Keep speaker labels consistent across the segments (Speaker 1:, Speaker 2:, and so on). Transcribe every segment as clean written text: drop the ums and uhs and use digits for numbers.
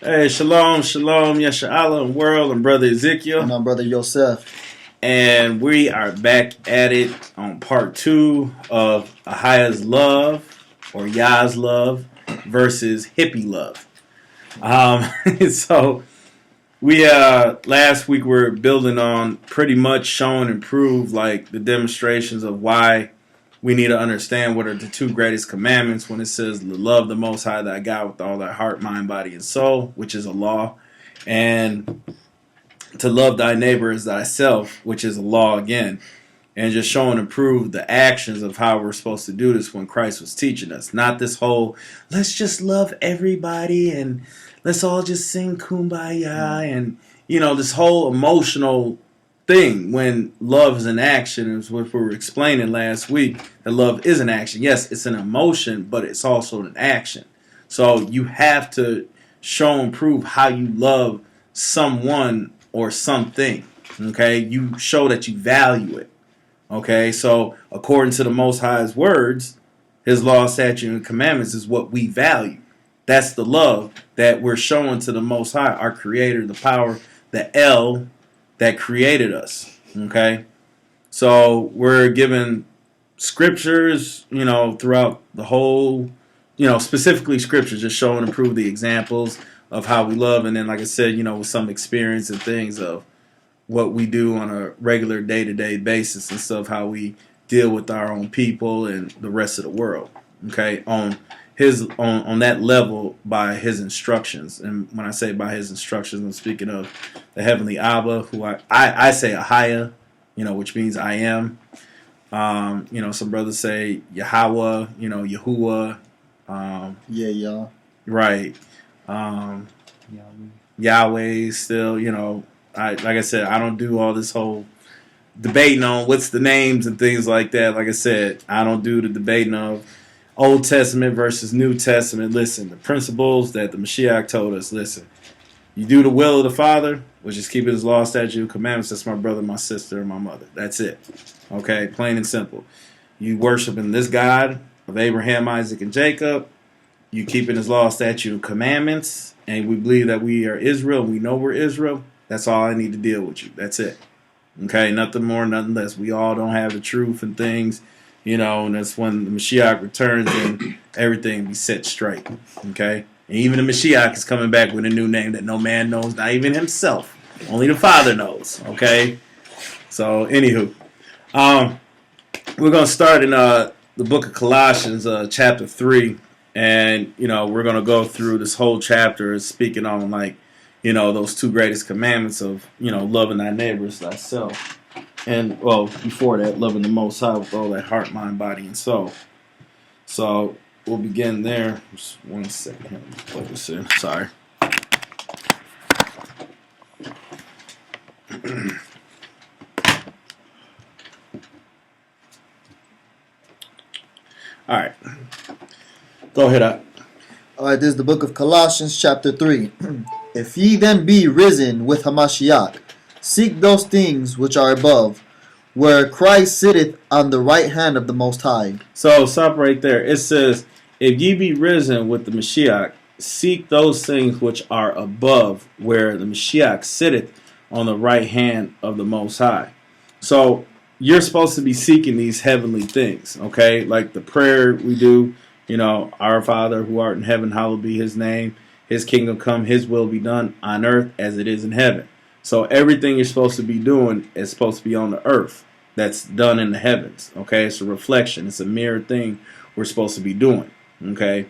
Speaker 1: Hey, shalom, shalom, Yeshua and world, and brother Ezekiel.
Speaker 2: And I'm brother Yosef.
Speaker 1: And we are back at it on part 2 of Ahaya's love, or Yah's love, versus hippie love. So we last week we were building on pretty much showing and prove like the demonstrations of why we need to understand what are the 2 greatest commandments when it says love the Most High thy God with all thy heart, mind, body, and soul, which is a law, and to love thy neighbor as thyself, which is a law again, and just showing and prove the actions of how we're supposed to do this when Christ was teaching us. Not this whole, let's just love everybody and let's all just sing kumbaya and, this whole emotional thing when love is an action, is what we were explaining last week, that love is an action. Yes, it's an emotion, but it's also an action. So you have to show and prove how you love someone or something. Okay, you show that you value it. Okay, so according to the Most High's words, His law, statute, and commandments is what we value. That's the love that we're showing to the Most High, our Creator, the power, the El that created us. Okay, so we're given scriptures, throughout the whole, specifically scriptures, just showing and prove the examples of how we love, and then, like I said, with some experience and things of what we do on a regular day-to-day basis and stuff, how we deal with our own people and the rest of the world. Okay, on that level by His instructions. And when I say by His instructions, I'm speaking of the Heavenly Abba, who I say Ahaya, which means I am. Some brothers say Yahweh, Yahuwah.
Speaker 2: Yeah.
Speaker 1: Right. Yahweh still, like I said, I don't do all this whole debating on what's the names and things like that. Like I said, I don't do the debating of Old Testament versus New Testament. Listen, the principles that the Mashiach told us, listen, you do the will of the Father, which is keeping His law, statute, and commandments. That's my brother, my sister, and my mother. That's it. Okay, plain and simple. You worshiping this God of Abraham, Isaac, and Jacob. You keeping His law, statute, and commandments. And we believe that we are Israel, and we know we're Israel. That's all I need to deal with you. That's it. Okay, nothing more, nothing less. We all don't have the truth and things, and that's when the Mashiach returns and everything be set straight. Okay, and even the Mashiach is coming back with a new name that no man knows, not even himself. Only the Father knows. Okay, so anywho, we're gonna start in the book of Colossians, chapter 3, and we're gonna go through this whole chapter speaking on those 2 greatest commandments of, loving thy neighbors thyself. And, well, before that, loving the Most High with all that heart, mind, body, and soul. So, we'll begin there. Just 1 second here. Let me plug this in. Sorry. All right. Go ahead,
Speaker 2: All right, this is the book of Colossians, chapter 3. If ye then be risen with Hamashiach, seek those things which are above, where Christ sitteth on the right hand of the Most High.
Speaker 1: So, stop right there. It says, if ye be risen with the Mashiach, seek those things which are above, where the Mashiach sitteth on the right hand of the Most High. So, you're supposed to be seeking these heavenly things, okay? Like the prayer we do, our Father who art in heaven, hallowed be His name. His kingdom come, His will be done on earth as it is in heaven. So everything you're supposed to be doing is supposed to be on the earth. That's done in the heavens. Okay, it's a reflection. It's a mirror thing we're supposed to be doing. Okay,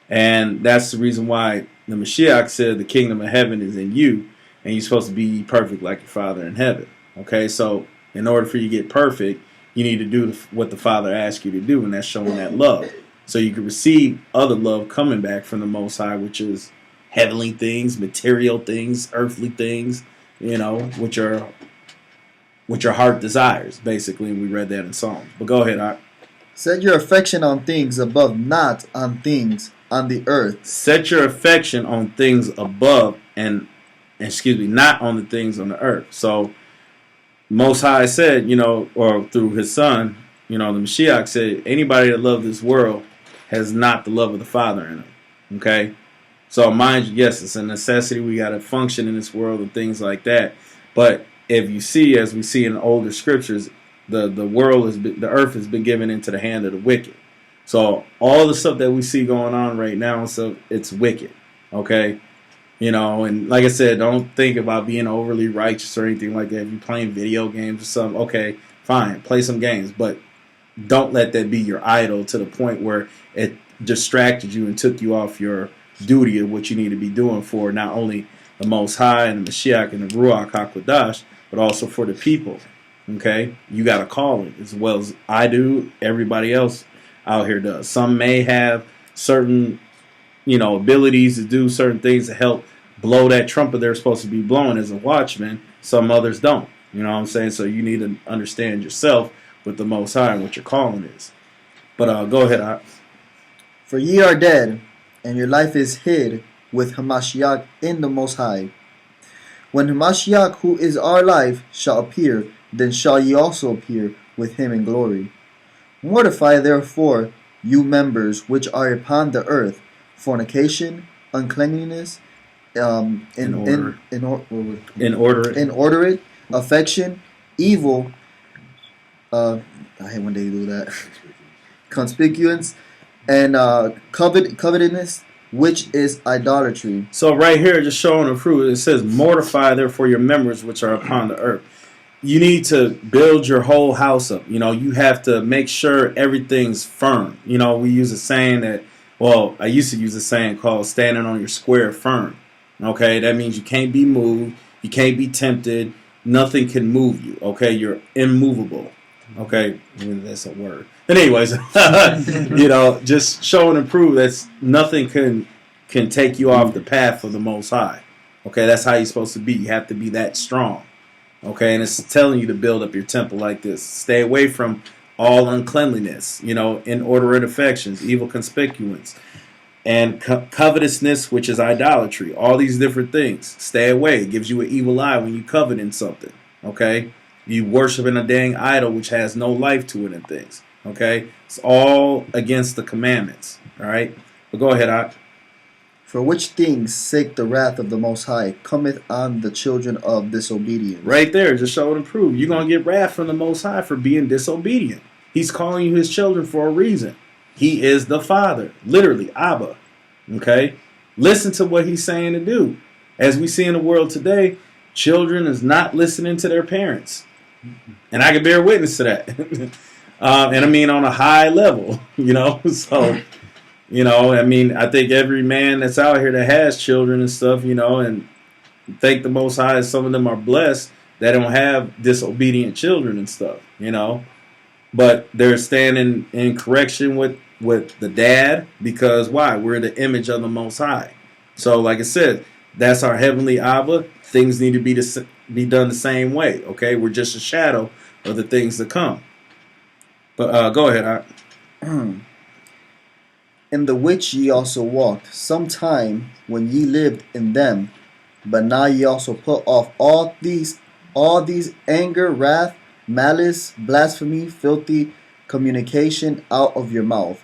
Speaker 1: and that's the reason why the Mashiach said the kingdom of heaven is in you, and you're supposed to be perfect like your Father in heaven. Okay, so in order for you to get perfect, you need to do what the Father asks you to do, and that's showing that love. So you can receive other love coming back from the Most High, which is heavenly things, material things, earthly things, which your heart desires, basically. And we read that in Psalms. But go ahead, Art.
Speaker 2: Set your affection on things above, not on things on the earth.
Speaker 1: Set your affection on things above not on the things on the earth. So Most High said, or through His Son, the Mashiach said, anybody that loves this world has not the love of the Father in them. Okay? So mind you, yes, it's a necessity. We got to function in this world and things like that. But if you see, as we see in older scriptures, the world the earth has been given into the hand of the wicked. So all the stuff that we see going on right now, so it's wicked. Okay. And like I said, don't think about being overly righteous or anything like that. If you're playing video games or something, okay, fine, play some games, but don't let that be your idol to the point where it distracted you and took you off your duty of what you need to be doing for not only the Most High and the Mashiach and the Ruach HaKodesh, but also for the people. Okay, you got a calling as well as I do. Everybody else out here does. Some may have certain abilities to do certain things to help blow that trumpet they're supposed to be blowing as a watchman. Some others don't. You know what I'm saying? So you need to understand yourself with the Most High and what your calling is. But go ahead.
Speaker 2: For ye are dead, and your life is hid with Hamashiach in the Most High. When Hamashiach, who is our life, shall appear, then shall ye also appear with him in glory. Mortify therefore you members which are upon the earth, fornication, uncleanliness, inordinate, affection, evil. I hate when they do that. Conspicuous and covetousness, which is idolatry.
Speaker 1: So right here, just showing the fruit, it says, "Mortify therefore your members which are upon the earth." You need to build your whole house up. You have to make sure everything's firm. We use a saying that. Well, I used to use a saying called standing on your square firm. Okay, that means you can't be moved, you can't be tempted, nothing can move you. Okay, you're immovable. Okay, that's a word. But anyways, just show and prove that nothing can take you off the path of the Most High. Okay, that's how you're supposed to be. You have to be that strong. Okay, and it's telling you to build up your temple like this. Stay away from all uncleanliness, inordinate affections, evil conspicuance, and covetousness, which is idolatry. All these different things. Stay away. It gives you an evil eye when you covet in something. Okay? You worshiping a dang idol which has no life to it and things. Okay? It's all against the commandments. All right? But go ahead, Ak.
Speaker 2: For which things sake the wrath of the Most High cometh on the children of disobedience.
Speaker 1: Right there, just show and prove. You're going to get wrath from the Most High for being disobedient. He's calling you his children for a reason. He is the Father. Literally, Abba. Okay? Listen to what he's saying to do. As we see in the world today, children is not listening to their parents. And I can bear witness to that. And I mean on a high level, So... I think every man that's out here that has children and stuff, and thank the Most High, some of them are blessed that don't have disobedient children and stuff, But they're standing in correction with the dad because why? We're the image of the Most High. So, like I said, that's our heavenly Abba. Things need to be done the same way, okay? We're just a shadow of the things to come. But go ahead,
Speaker 2: in the which ye also walked sometime when ye lived in them, but now ye also put off all these anger, wrath, malice, blasphemy, filthy communication out of your mouth.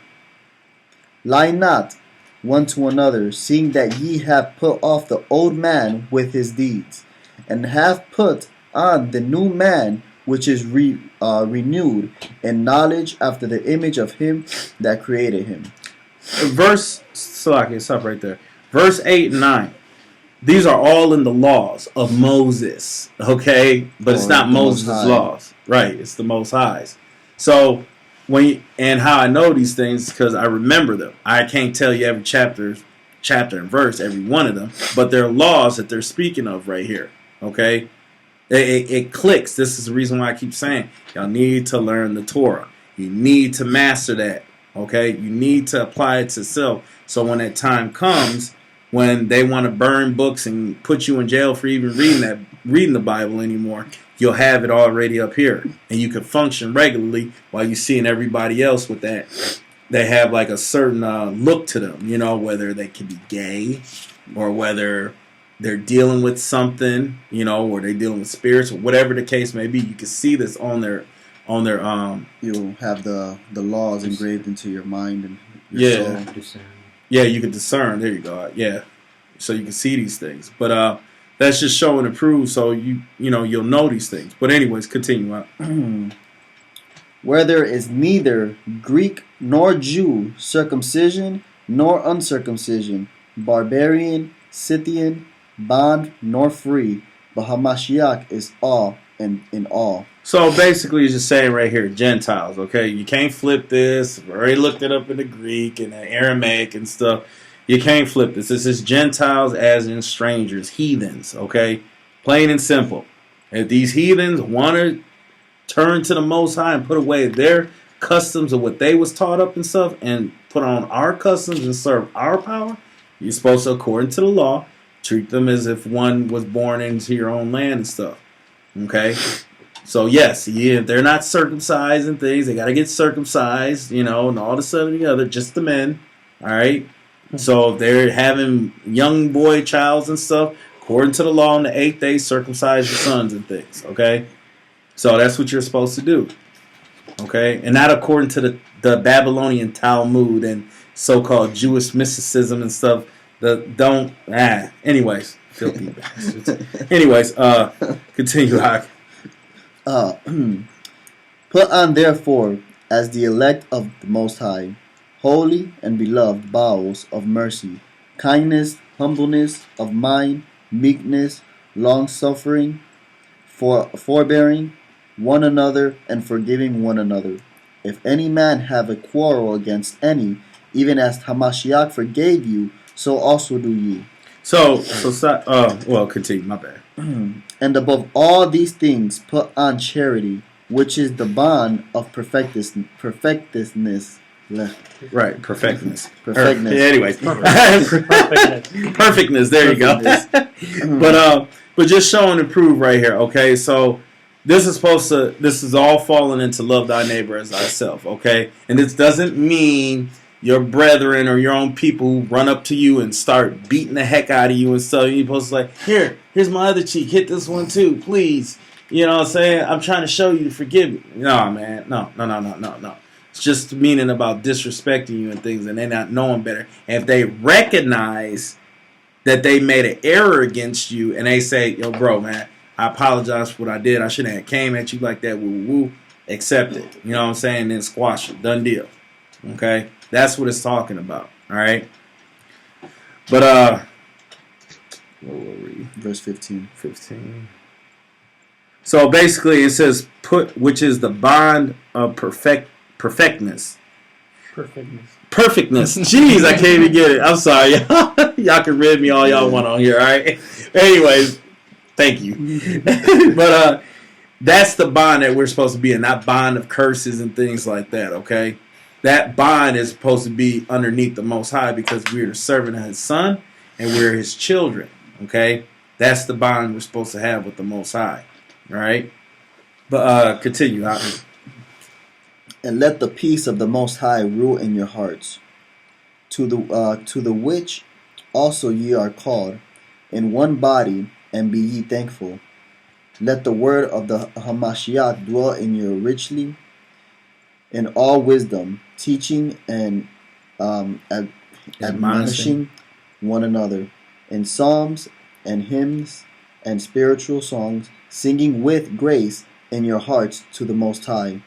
Speaker 2: Lie not one to another, seeing that ye have put off the old man with his deeds, and have put on the new man, which is renewed in knowledge after the image of him that created him.
Speaker 1: Stop right there. Verse 8 and 9. These are all in the laws of Moses, okay? But it's not Moses' laws. Right, it's the Most High's. So, and how I know these things because I remember them. I can't tell you every chapter and verse, every one of them, but there are laws that they're speaking of right here, okay? It clicks. This is the reason why I keep saying, y'all need to learn the Torah. You need to master that. Okay, you need to apply it to self. So when that time comes, when they want to burn books and put you in jail for even reading the Bible anymore, you'll have it already up here, and you can function regularly while you're seeing everybody else with that. They have like a certain look to them, whether they can be gay or whether they're dealing with something, or they're dealing with spirits or whatever the case may be. You can see this on their
Speaker 2: you'll have the laws engraved into your mind and your soul.
Speaker 1: Yeah, you can discern. There you go. Yeah. so you can see these things. But that's just show and prove, so you'll know these things. But anyways, continue on.
Speaker 2: Where there is neither Greek nor Jew, circumcision nor uncircumcision, barbarian, Scythian, bond nor free, but Hamashiach is all and in all.
Speaker 1: So basically, it's just saying right here, Gentiles. Okay, you can't flip this. I've already looked it up in the Greek and the Aramaic and stuff. You can't flip this. This is Gentiles, as in strangers, heathens. Okay, plain and simple. If these heathens want to turn to the Most High and put away their customs of what they was taught up and stuff, and put on our customs and serve our power, you're supposed to, according to the law, treat them as if one was born into your own land and stuff. Okay? So, yes, they're not circumcised and things. They got to get circumcised, and all this other and the other, just the men. All right? So, they're having young boy childs and stuff. According to the law, on the 8th day, circumcise your sons and things. Okay? So, that's what you're supposed to do. Okay? And not according to the Babylonian Talmud and so-called Jewish mysticism and stuff. Anyways, filthy bastards. Anyways, continue, Hawk.
Speaker 2: Put on therefore, as the elect of the Most High, holy and beloved bowels of mercy, kindness, humbleness of mind, meekness, long-suffering, forbearing one another, and forgiving one another. If any man have a quarrel against any, even as Hamashiach forgave you, so also do ye.
Speaker 1: Continue, my bad.
Speaker 2: And above all these things, put on charity, which is the bond of perfectness.
Speaker 1: Right, perfectness.
Speaker 2: Perfectness.
Speaker 1: Perfectness. There you go. But just showing and prove right here. Okay, so this is all falling into love thy neighbor as thyself. Okay, and this doesn't mean your brethren or your own people who run up to you and start beating the heck out of you and stuff. You're supposed to like, here's my other cheek. Hit this one too, please. You know what I'm saying? I'm trying to show you to forgive me. No, man. No. It's just meaning about disrespecting you and things, and they not knowing better. And if they recognize that they made an error against you and they say, yo, bro, man, I apologize for what I did. I shouldn't have came at you like that. Woo. Accept it. You know what I'm saying? Then squash it. Done deal. Okay? That's what it's talking about. All right? But, where were we?
Speaker 2: Verse 15.
Speaker 1: So basically it says, which is the bond of perfectness. Jeez, I can't even get it. I'm sorry. Y'all can read me all y'all want on here, all right? Anyways, thank you. But that's the bond that we're supposed to be in, not bond of curses and things like that, okay? That bond is supposed to be underneath the Most High because we're the servant of His Son and we're His children, okay? That's the bond we're supposed to have with the Most High, all right? But continue, Hawk.
Speaker 2: And let the peace of the Most High rule in your hearts, to the which also ye are called, in one body, and be ye thankful. Let the word of the Hamashiach dwell in you richly, in all wisdom, teaching and admonishing one another, in psalms and hymns and spiritual songs, singing with grace in your hearts to the Most High.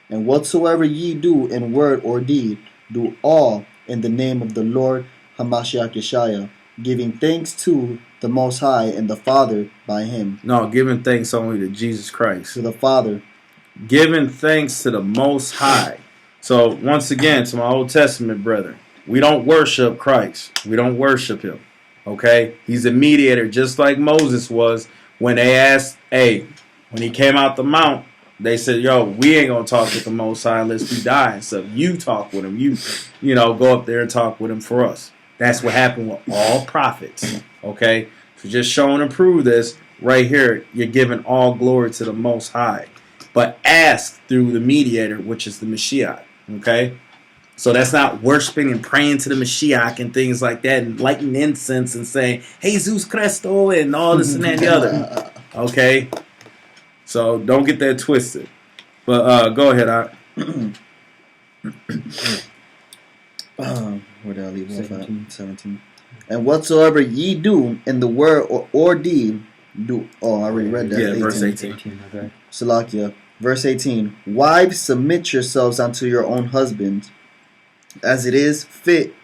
Speaker 2: And whatsoever ye do in word or deed, do all in the name of the Lord Hamashiach Yeshua, giving thanks to the Most High and the Father by Him.
Speaker 1: No, giving thanks only to Jesus Christ.
Speaker 2: To the Father.
Speaker 1: Giving thanks to the Most High. So, once again, to my Old Testament brethren, we don't worship Christ. We don't worship Him. Okay? He's a mediator, just like Moses was when they asked, when he came out the mount, they said, yo, we ain't going to talk with the Most High unless we die and stuff. You talk with Him. You go up there and talk with Him for us. That's what happened with all prophets. Okay? So just showing and prove this right here, you're giving all glory to the Most High. But ask through the mediator, which is the Mashiach. Okay? So that's not worshiping and praying to the Mashiach and things like that and lighting incense and saying, Jesus Christo and all this and that and the other. Okay? So don't get that twisted. But go ahead.
Speaker 2: Where did I leave off at? 17. And whatsoever ye do in the word or deed, do. Oh, I already read that.
Speaker 1: Yeah, verse 18.
Speaker 3: Okay.
Speaker 2: Salakia. Verse 18. Wives, submit yourselves unto your own husbands, as it is fit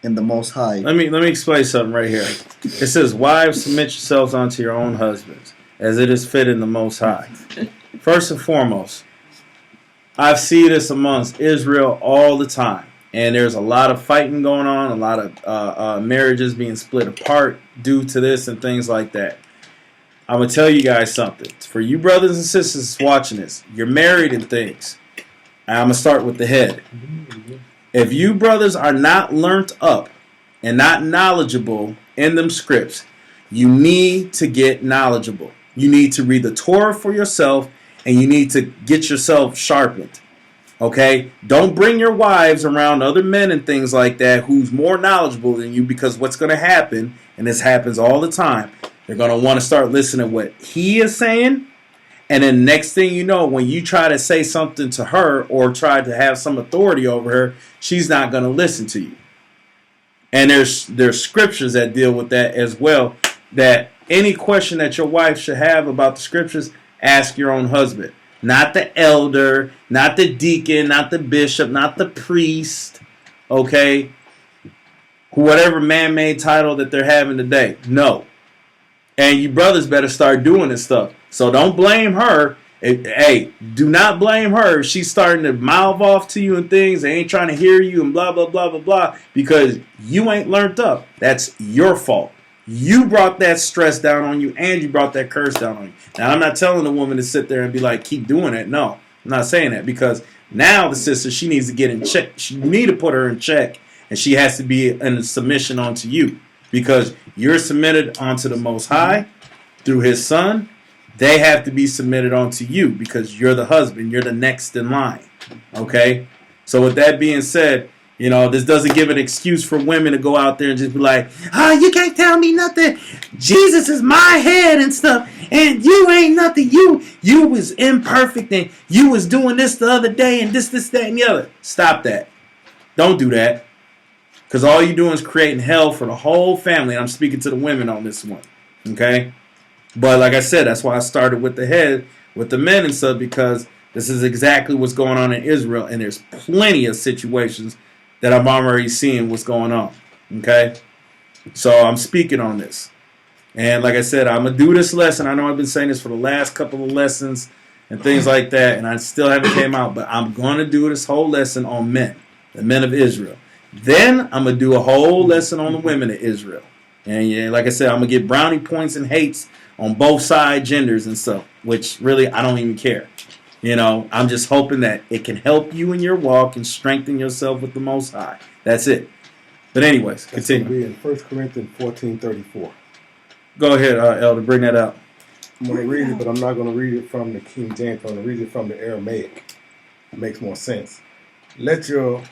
Speaker 2: in the Most High.
Speaker 1: Let me explain something right here. It says, wives, submit yourselves unto your own husbands, as it is fit in the Most High. First and foremost, I see this amongst Israel all the time. And there's a lot of fighting going on, a lot of marriages being split apart due to this and things like that. I'm going to tell you guys something. For you brothers and sisters watching this, you're married and things. And I'm going to start with the head. If you brothers are not learnt up and not knowledgeable in them scripts, you need to get knowledgeable. You need to read the Torah for yourself, and you need to get yourself sharpened. Okay? Don't bring your wives around other men and things like that who's more knowledgeable than you, because what's going to happen, and this happens all the time, they're going to want to start listening to what he is saying, and then next thing you know, when you try to say something to her or try to have some authority over her, she's not going to listen to you. And there's scriptures that deal with that as well, that any question that your wife should have about the scriptures, ask your own husband. Not the elder, not the deacon, not the bishop, not the priest, okay? Whatever man-made title that they're having today. No. And you brothers better start doing this stuff. So don't blame her. Hey, do not blame her if she's starting to mouth off to you and things. They ain't trying to hear you and blah, blah, blah, blah, blah. Because you ain't learned up. That's your fault. You brought that stress down on you, and you brought that curse down on you. Now, I'm not telling the woman to sit there and be like, keep doing it. No, I'm not saying that, because now the sister, she needs to get in check. You need to put her in check, and she has to be in submission onto you, because you're submitted onto the Most High through His Son. They have to be submitted onto you because you're the husband. You're the next in line. Okay? So with that being said, you know, this doesn't give an excuse for women to go out there and just be like, you can't tell me nothing. Jesus is my head and stuff. And you ain't nothing. You was imperfect and you was doing this the other day and this, that, and the other. Stop that. Don't do that. Because all you're doing is creating hell for the whole family. And I'm speaking to the women on this one. Okay? But like I said, that's why I started with the head, with the men and stuff, because this is exactly what's going on in Israel. And there's plenty of situations that I'm already seeing what's going on. Okay? So I'm speaking on this. And like I said, I'm going to do this lesson. I know I've been saying this for the last couple of lessons and things like that, and I still haven't came out. But I'm going to do this whole lesson on men, the men of Israel. Then I'm going to do a whole lesson on the women of Israel. And yeah, like I said, I'm going to get brownie points and hates on both side genders and stuff, which really I don't even care. You know, I'm just hoping that it can help you in your walk and strengthen yourself with the Most High. That's it. But anyways, continue.
Speaker 4: That's going to be in 1 Corinthians 14:34.
Speaker 1: Go ahead, Elder. Bring that out.
Speaker 4: I'm going to read it, but I'm not going to read it from the King James. I'm going to read it from the Aramaic. It makes more sense. Let your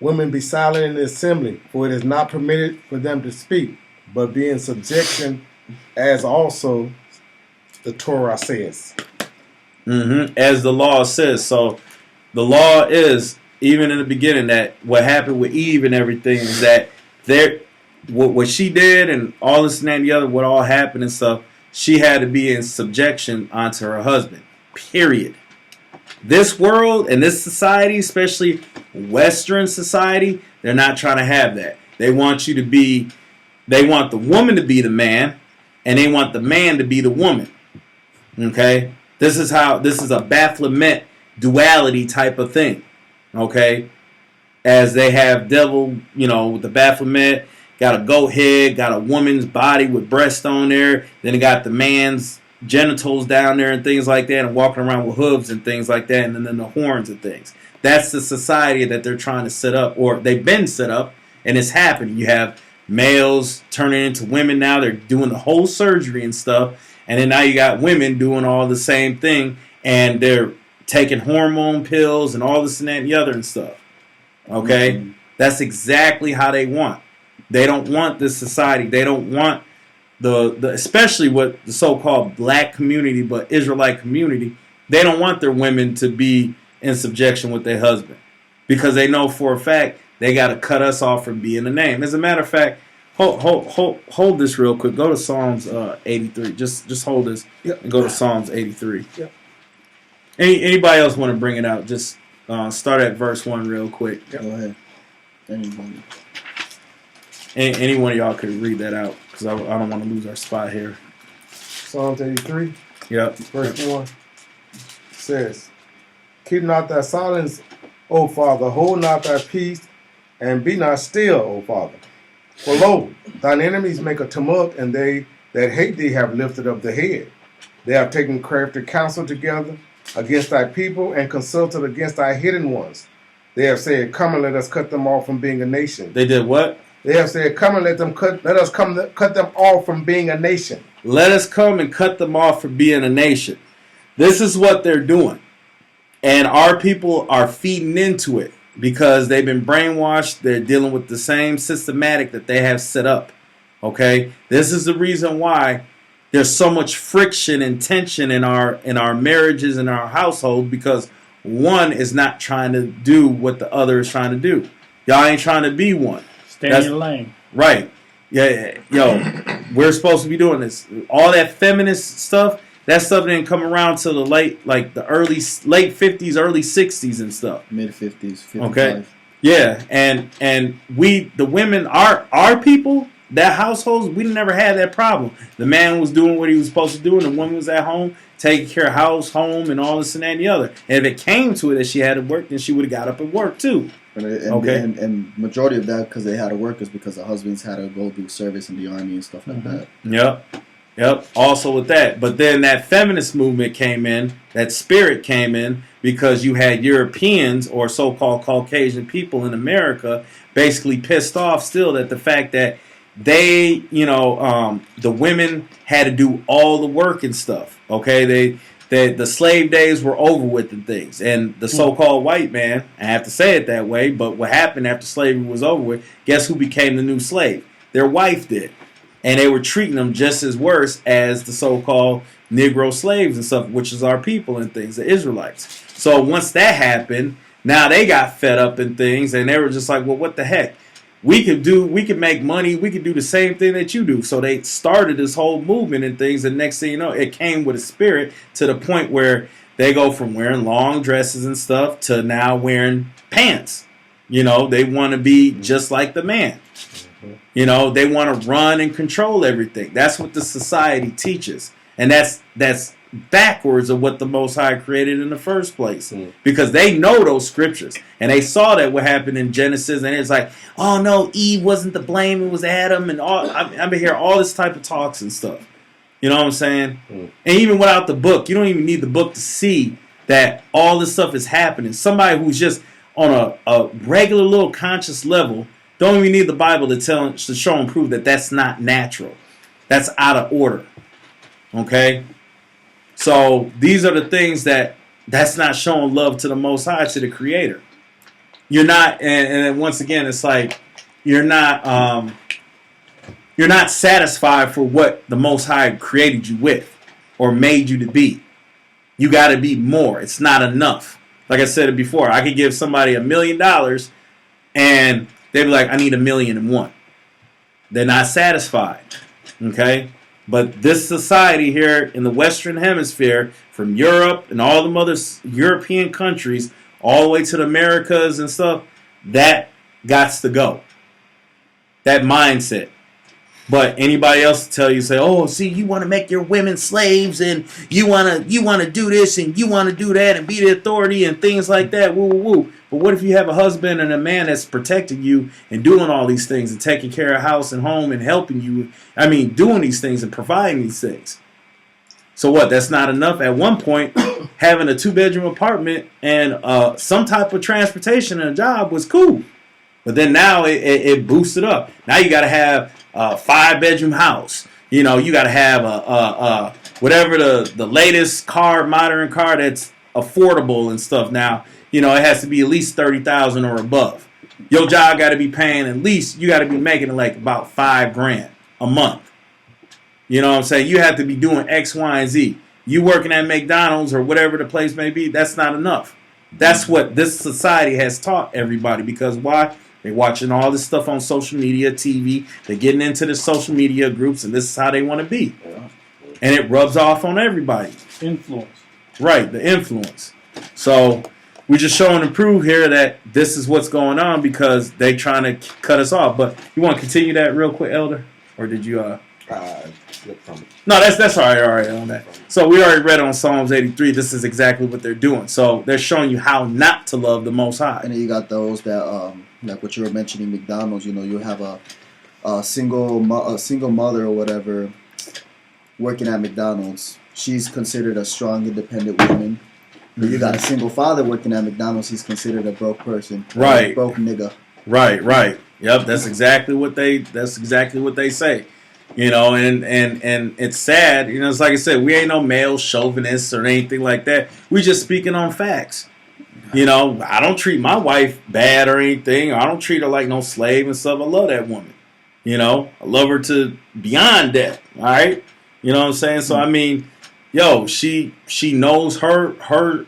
Speaker 4: women be silent in the assembly, for it is not permitted for them to speak, but be in subjection, as also the Torah says.
Speaker 1: As the law says. So the law is, even in the beginning, that what happened with Eve and everything is that what she did and all this and that and the other, what all happened and stuff, she had to be in subjection onto her husband. Period. This world and this society, especially Western society, they're not trying to have that. They want the woman to be the man, and they want the man to be the woman. Okay? This is a Baphomet duality type of thing. Okay? As they have devil, with the Baphomet, got a goat head, got a woman's body with breast on there, then they got the man's genitals down there and things like that, and walking around with hooves and things like that, and then the horns and things. That's the society that they're trying to set up, or they've been set up, and it's happening. You have males turning into women now. They're doing the whole surgery and stuff. And then now you got women doing all the same thing, and they're taking hormone pills and all this and that and the other and stuff. Okay? That's exactly how they want. They don't want this society. They don't want the especially what the so-called black community, but Israelite community, they don't want their women to be in subjection with their husband. Because they know for a fact they got to cut us off from being a name. As a matter of fact, hold this real quick. Go to Psalms 83. Just hold this and go to Psalms 83.
Speaker 4: Yep.
Speaker 1: Anybody else want to bring it out? Just start at verse 1 real quick.
Speaker 2: Go ahead. Anybody.
Speaker 1: Any one of y'all could read that out because I don't want to lose our spot here.
Speaker 4: Psalms 83,
Speaker 1: Yep.
Speaker 4: verse 1 says, "Keep not thy silence, O Father, hold not thy peace, and be not still, O Father. For lo, thine enemies make a tumult, and they that hate thee have lifted up the head. They have taken crafty counsel together against thy people, and consulted against thy hidden ones. They have said, Come and let us cut them off from being a nation.
Speaker 1: They did what?
Speaker 4: They have said, Come and let us cut them off from being a nation."
Speaker 1: Let us come and cut them off for being a nation. This is what they're doing. And our people are feeding into it because they've been brainwashed. They're dealing with the same systematic that they have set up. Okay? This is the reason why there's so much friction and tension in our marriages and our household, because one is not trying to do what the other is trying to do. Y'all ain't trying to be one.
Speaker 3: Stay in your lane.
Speaker 1: Right. Yeah, yo, we're supposed to be doing this. All that feminist stuff, that stuff didn't come around till the late 50s, early 60s and stuff.
Speaker 2: Mid 50s, 55.
Speaker 1: Okay. Yeah, and we, the women, our people, that households, we never had that problem. The man was doing what he was supposed to do, and the woman was at home taking care of house, home, and all this and that and the other. And if it came to it that she had to work, then she would have got up and worked too.
Speaker 2: And majority of that because they had to work is because the husbands had to go do service in the army and stuff like that.
Speaker 1: Yep. Also with that. But then that feminist movement came in, that spirit came in, because you had Europeans or so-called Caucasian people in America basically pissed off still at the fact that they, the women had to do all the work and stuff. Okay, the slave days were over with and things, and the so-called white man, I have to say it that way, but what happened after slavery was over with, guess who became the new slave? Their wife did. And they were treating them just as worse as the so-called Negro slaves and stuff, which is our people and things, the Israelites. So once that happened, now they got fed up and things, and they were just like, well, what the heck? We could make money, we could do the same thing that you do. So they started this whole movement and things, and next thing you know, it came with a spirit to the point where they go from wearing long dresses and stuff to now wearing pants. They want to be just like the man. They want to run and control everything. That's what the society teaches. And that's backwards of what the Most High created in the first place. Because they know those scriptures. And they saw that what happened in Genesis. And it's like, oh no, Eve wasn't to blame. It was Adam. And all. I've been hearing all this type of talks and stuff. You know what I'm saying? And even without the book, you don't even need the book to see that all this stuff is happening. Somebody who's just on a regular little conscious level don't even need the Bible to show and prove that that's not natural. That's out of order. Okay? So these are the things that's not showing love to the Most High, to the Creator. You're not, and once again, it's like you're not satisfied for what the Most High created you with or made you to be. You got to be more. It's not enough. Like I said it before, I could give somebody $1 million and they'd be like, I need 1,000,001. They're not satisfied. Okay? But this society here in the Western Hemisphere, from Europe and all the other European countries, all the way to the Americas and stuff, that gots to go. That mindset. But anybody else tell you, say, oh, see, you want to make your women slaves, and you want to do this, and you want to do that, and be the authority, and things like that, woo, woo, woo. But what if you have a husband and a man that's protecting you and doing all these things and taking care of house and home and helping you? I mean, doing these things and providing these things. So what? That's not enough. At one point, having a 2-bedroom apartment and some type of transportation and a job was cool. But then now it boosted up. Now you got to have a 5-bedroom house. You got to have whatever the latest modern car that's affordable and stuff. Now, it has to be at least $30,000 or above. Your job got to be paying at least, you got to be making like about $5,000 a month. You know what I'm saying? You have to be doing X, Y, and Z. You working at McDonald's or whatever the place may be, that's not enough. That's what this society has taught everybody. Because why? They're watching all this stuff on social media, TV. They're getting into the social media groups, and this is how they want to be.
Speaker 3: Yeah.
Speaker 1: And it rubs off on everybody.
Speaker 3: Influence.
Speaker 1: Right, the influence. So we're just showing and prove here that this is what's going on because they trying to cut us off. But you want to continue that real quick, Elder? Or did you...
Speaker 5: Slip from it.
Speaker 1: No, that's all right on that. So we already read on Psalms 83. This is exactly what they're doing. So they're showing you how not to love the Most High.
Speaker 2: And then you got those that, like what you were mentioning, McDonald's. You know, you have a single mother or whatever working at McDonald's. She's considered a strong, independent woman. But you got a single father working at McDonald's. He's considered a broke person,
Speaker 1: Right?
Speaker 2: Broke nigga.
Speaker 1: Right. Yep, that's exactly what they say. You know, and it's sad. You know, it's like I said, we ain't no male chauvinists or anything like that. We just speaking on facts. You know, I don't treat my wife bad or anything. I don't treat her like no slave and stuff. I love that woman. You know, I love her to beyond that. All right, you know what I'm saying? So I mean, yo, she knows her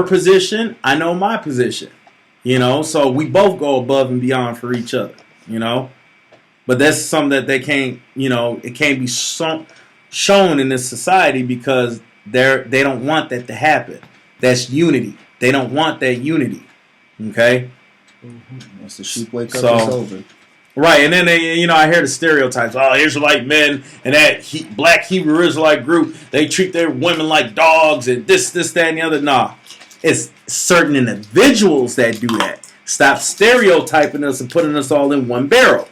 Speaker 1: position. I know my position. You know, so we both go above and beyond for each other. You know. But that's something that they can't, you know, it can't be shown in this society because they don't want that to happen. That's unity. They don't want that unity. Okay?
Speaker 2: Once the sheep wake up,
Speaker 1: So-
Speaker 2: it's over.
Speaker 1: Right, and then they, you know, I hear the stereotypes. Oh, Israelite men and that black Hebrew Israelite group, they treat their women like dogs and this, that, and the other. Nah, it's certain individuals that do that. Stop stereotyping us and putting us all in one barrel.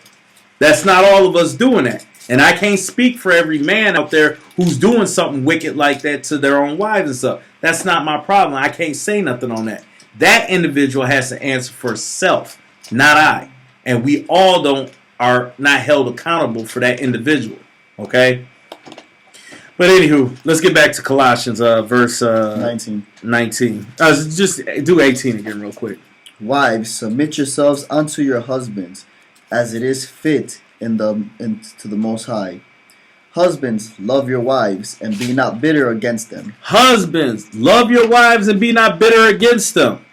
Speaker 1: That's not all of us doing that. And I can't speak for every man out there who's doing something wicked like that to their own wives and stuff. That's not my problem. I can't say nothing on that. That individual has to answer for self, not I. And we all are not held accountable for that individual. Okay? But anywho, let's get back to Colossians verse
Speaker 2: 19.
Speaker 1: 19. Just do 18 again real quick.
Speaker 2: Wives, submit yourselves unto your husbands, as it is fit to the Most High. Husbands, love your wives, and be not bitter against them.
Speaker 1: Husbands, love your wives and be not bitter against them.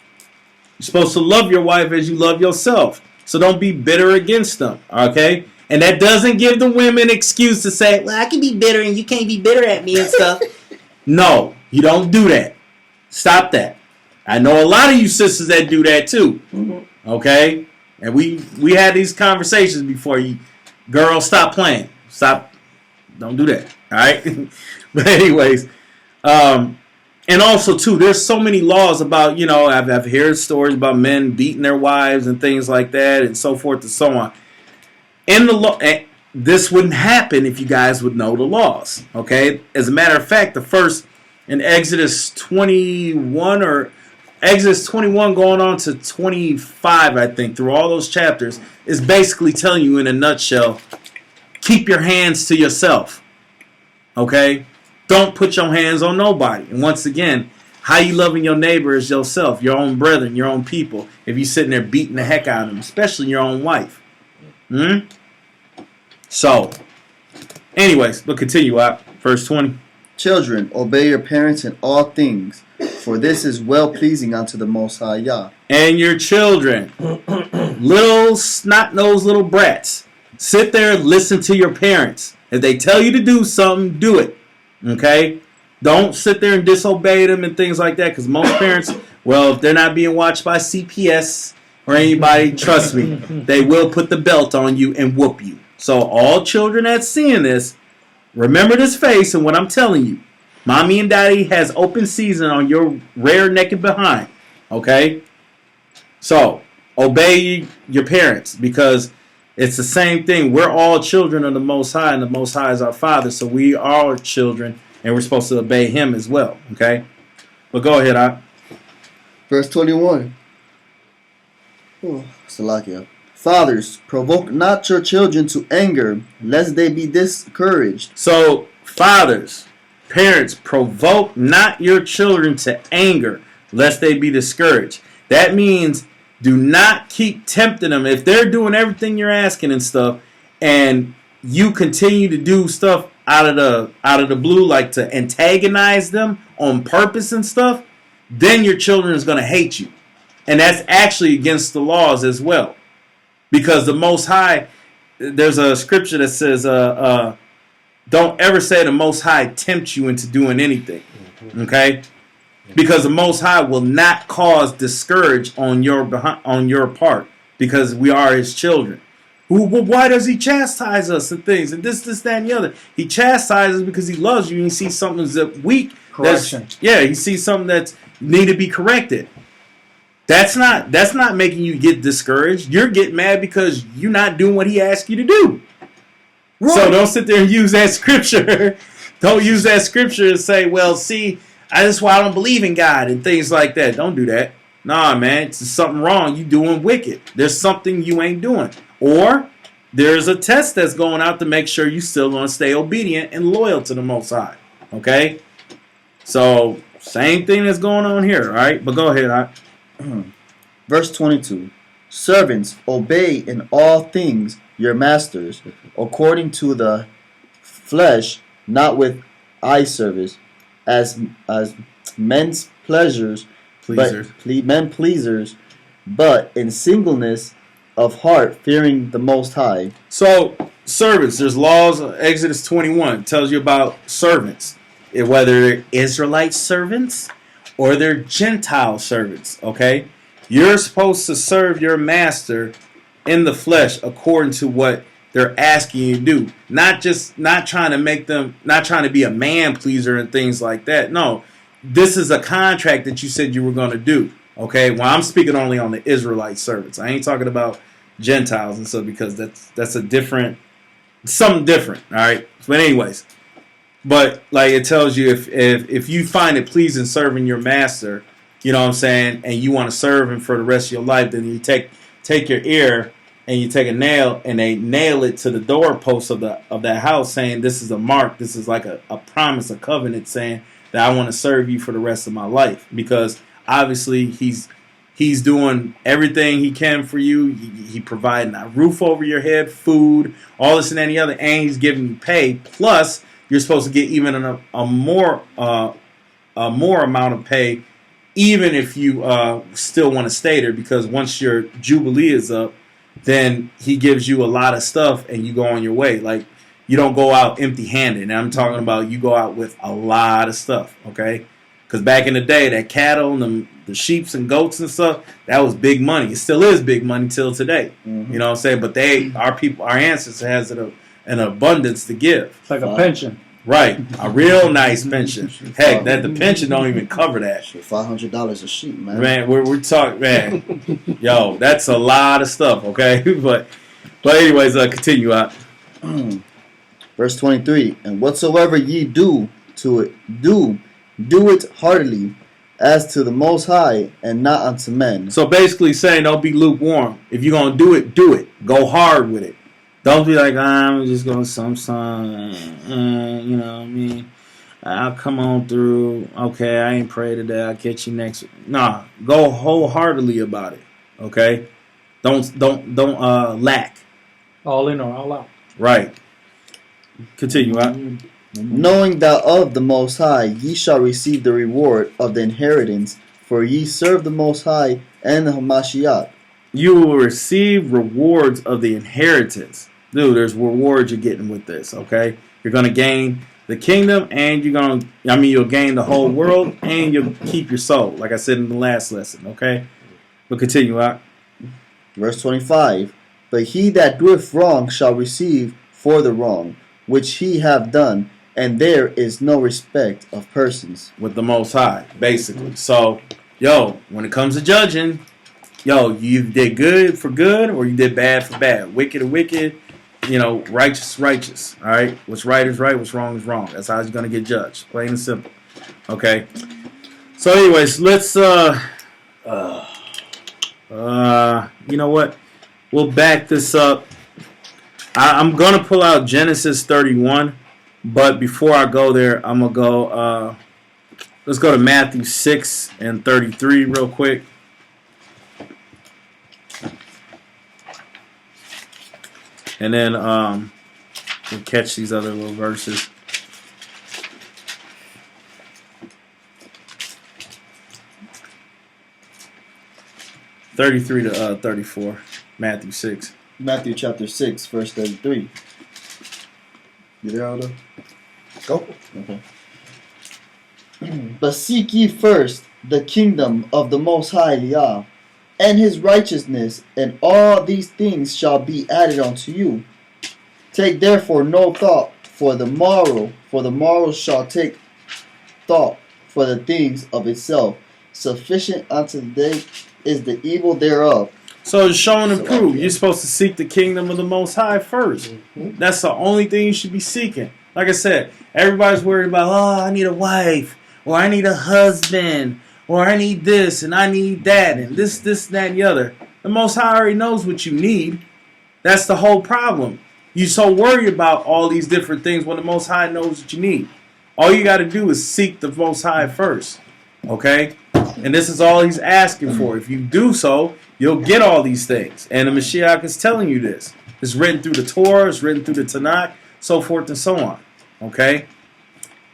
Speaker 1: You're supposed to love your wife as you love yourself. So don't be bitter against them, okay? And that doesn't give the women excuse to say, well, I can be bitter and you can't be bitter at me and stuff. No, you don't do that. Stop that. I know a lot of you sisters that do that too, okay? And we had these conversations before. You girls, stop playing. Stop. Don't do that. All right. But anyways, and also too, there's so many laws about, you know, I've heard stories about men beating their wives and things like that, and so forth and so on. In the law, this wouldn't happen if you guys would know the laws. Okay. As a matter of fact, the first in Exodus 21 or Exodus 21 going on to 25, I think, through all those chapters, is basically telling you in a nutshell, keep your hands to yourself. Okay? Don't put your hands on nobody. And once again, how you loving your neighbor is yourself, your own brethren, your own people. If you're sitting there beating the heck out of them, especially your own wife. So, anyways, we'll continue out. Verse 20.
Speaker 2: Children, obey your parents in all things, for this is well-pleasing unto the Most High Yah.
Speaker 1: And your children, little snot-nosed little brats, sit there and listen to your parents. If they tell you to do something, do it. Okay? Don't sit there and disobey them and things like that, because most parents, well, if they're not being watched by CPS or anybody, trust me, they will put the belt on you and whoop you. So all children that's seeing this, remember this face and what I'm telling you. Mommy and daddy has open season on your rear naked behind. Okay? So, obey your parents because it's the same thing. We're all children of the Most High, and the Most High is our Father. So we are children, and we're supposed to obey Him as well. Okay? But go ahead, Ak.
Speaker 2: Verse 21. Salakia. Fathers, provoke not your children to anger, lest they be discouraged.
Speaker 1: So, fathers, parents, provoke not your children to anger, lest they be discouraged. That means do not keep tempting them. If they're doing everything you're asking and stuff, and you continue to do stuff out of the blue, like to antagonize them on purpose and stuff, then your children is going to hate you. And that's actually against the laws as well. Because the Most High, there's a scripture that says, don't ever say the Most High tempts you into doing anything. Okay? Because the Most High will not cause discourage on your part, because we are His children. Well, why does He chastise us and things and this, that, and the other? He chastises because He loves you and He sees something that's weak.
Speaker 2: Correction.
Speaker 1: He sees something that's need to be corrected. That's not making you get discouraged. You're getting mad because you're not doing what He asked you to do. Right. So don't sit there and use that scripture. Don't use that scripture and say, well, see, that's why I don't believe in God and things like that. Don't do that. Nah, man, it's something wrong. You doing wicked. There's something you ain't doing. Or there's a test that's going out to make sure you still going to stay obedient and loyal to the Most High. Okay? So, same thing that's going on here, all right? But go ahead.
Speaker 2: Verse 22. Servants, obey in all things your masters, according to the flesh, not with eye service, as men's pleasures, men pleasers, but in singleness of heart, fearing the Most High.
Speaker 1: So, servants, there's laws. Exodus 21 tells you about servants, whether they're Israelite servants or they're Gentile servants. Okay, you're supposed to serve your master in the flesh according to what they're asking you to do. Not trying to be a man pleaser and things like that. No, this is a contract that you said you were going to do. Okay, well, I'm speaking only on the Israelite servants. I ain't talking about Gentiles and stuff, because that's a different, something different. All right, but anyways, but like it tells you, if you find it pleasing serving your master, you know what I'm saying, and you want to serve him for the rest of your life, then you take your ear and you take a nail and they nail it to the doorpost of that house, saying this is a mark, this is like a promise, a covenant, saying that I want to serve you for the rest of my life, because obviously he's doing everything he can for you. He providing a roof over your head, food, all this and any other, and he's giving you pay. Plus, you're supposed to get even a more amount of pay, even if you still want to stay there, because once your jubilee is up, then he gives you a lot of stuff and you go on your way. Like, you don't go out empty-handed. And I'm talking about you go out with a lot of stuff, okay? Because back in the day, that cattle and the sheeps and goats and stuff, that was big money. It still is big money till today. Mm-hmm. You know what I'm saying? But our ancestors has an abundance to give.
Speaker 3: It's like a pension.
Speaker 1: Right. A real nice pension. Heck, the pension don't even cover that.
Speaker 2: $500 a sheep, man.
Speaker 1: Man, we're talking, man. Yo, that's a lot of stuff, okay? But anyways, continue out.
Speaker 2: Verse 23. And whatsoever ye do to it, do it heartily, as to the Most High, and not unto men.
Speaker 1: So basically saying, don't be lukewarm. If you're going to do it, do it. Go hard with it. Don't be like, I'm just going to you know what I mean? I'll come on through. Okay, I ain't pray today. I'll catch you next week. Nah, go wholeheartedly about it. Okay? Don't lack.
Speaker 3: All in or all out.
Speaker 1: Right. Continue out.
Speaker 2: Knowing that of the Most High ye shall receive the reward of the inheritance, for ye serve the Most High and the Hamashiach.
Speaker 1: You will receive rewards of the inheritance. Dude, there's rewards you're getting with this, okay? You're going to gain the kingdom, and you'll gain the whole world, and you'll keep your soul, like I said in the last lesson, okay? But continue out.
Speaker 2: Verse 25. But he that doeth wrong shall receive for the wrong which he have done, and there is no respect of persons.
Speaker 1: With the Most High, basically. So, when it comes to judging, you did good for good, or you did bad for bad. Wicked or wicked, righteous, righteous. All right? What's right is right, what's wrong is wrong. That's how you're going to get judged. Plain and simple. Okay? So, anyways, let's, you know what? We'll back this up. I'm going to pull out Genesis 31, but before I go there, I'm going to go, let's go to Matthew 6 and 33 real quick. And then we'll catch these other little verses. (33 to 34). Matthew 6.
Speaker 2: Matthew chapter 6, verse 33. You there, Aldo?
Speaker 4: Go.
Speaker 2: Okay. But seek ye first the kingdom of the Most High Yah, and his righteousness, and all these things shall be added unto you. Take therefore no thought for the morrow shall take thought for the things of itself. Sufficient unto the day is the evil thereof.
Speaker 1: So it's shown and
Speaker 2: So,
Speaker 1: proved.
Speaker 2: yeah.
Speaker 1: You're supposed to seek the kingdom of the Most High first.
Speaker 4: Mhm.
Speaker 1: That's the only thing you should be seeking. Like I said, everybody's worried about, oh, I need a wife, or I need a husband, or I need this, and I need that, and this, that, and the other. The Most High already knows what you need. That's the whole problem. You're so worried about all these different things when the Most High knows what you need. All you got to do is seek the Most High first. Okay? And this is all he's asking for. If you do so, you'll get all these things. And the Mashiach is telling you this. It's written through the Torah, it's written through the Tanakh, so forth and so on. Okay?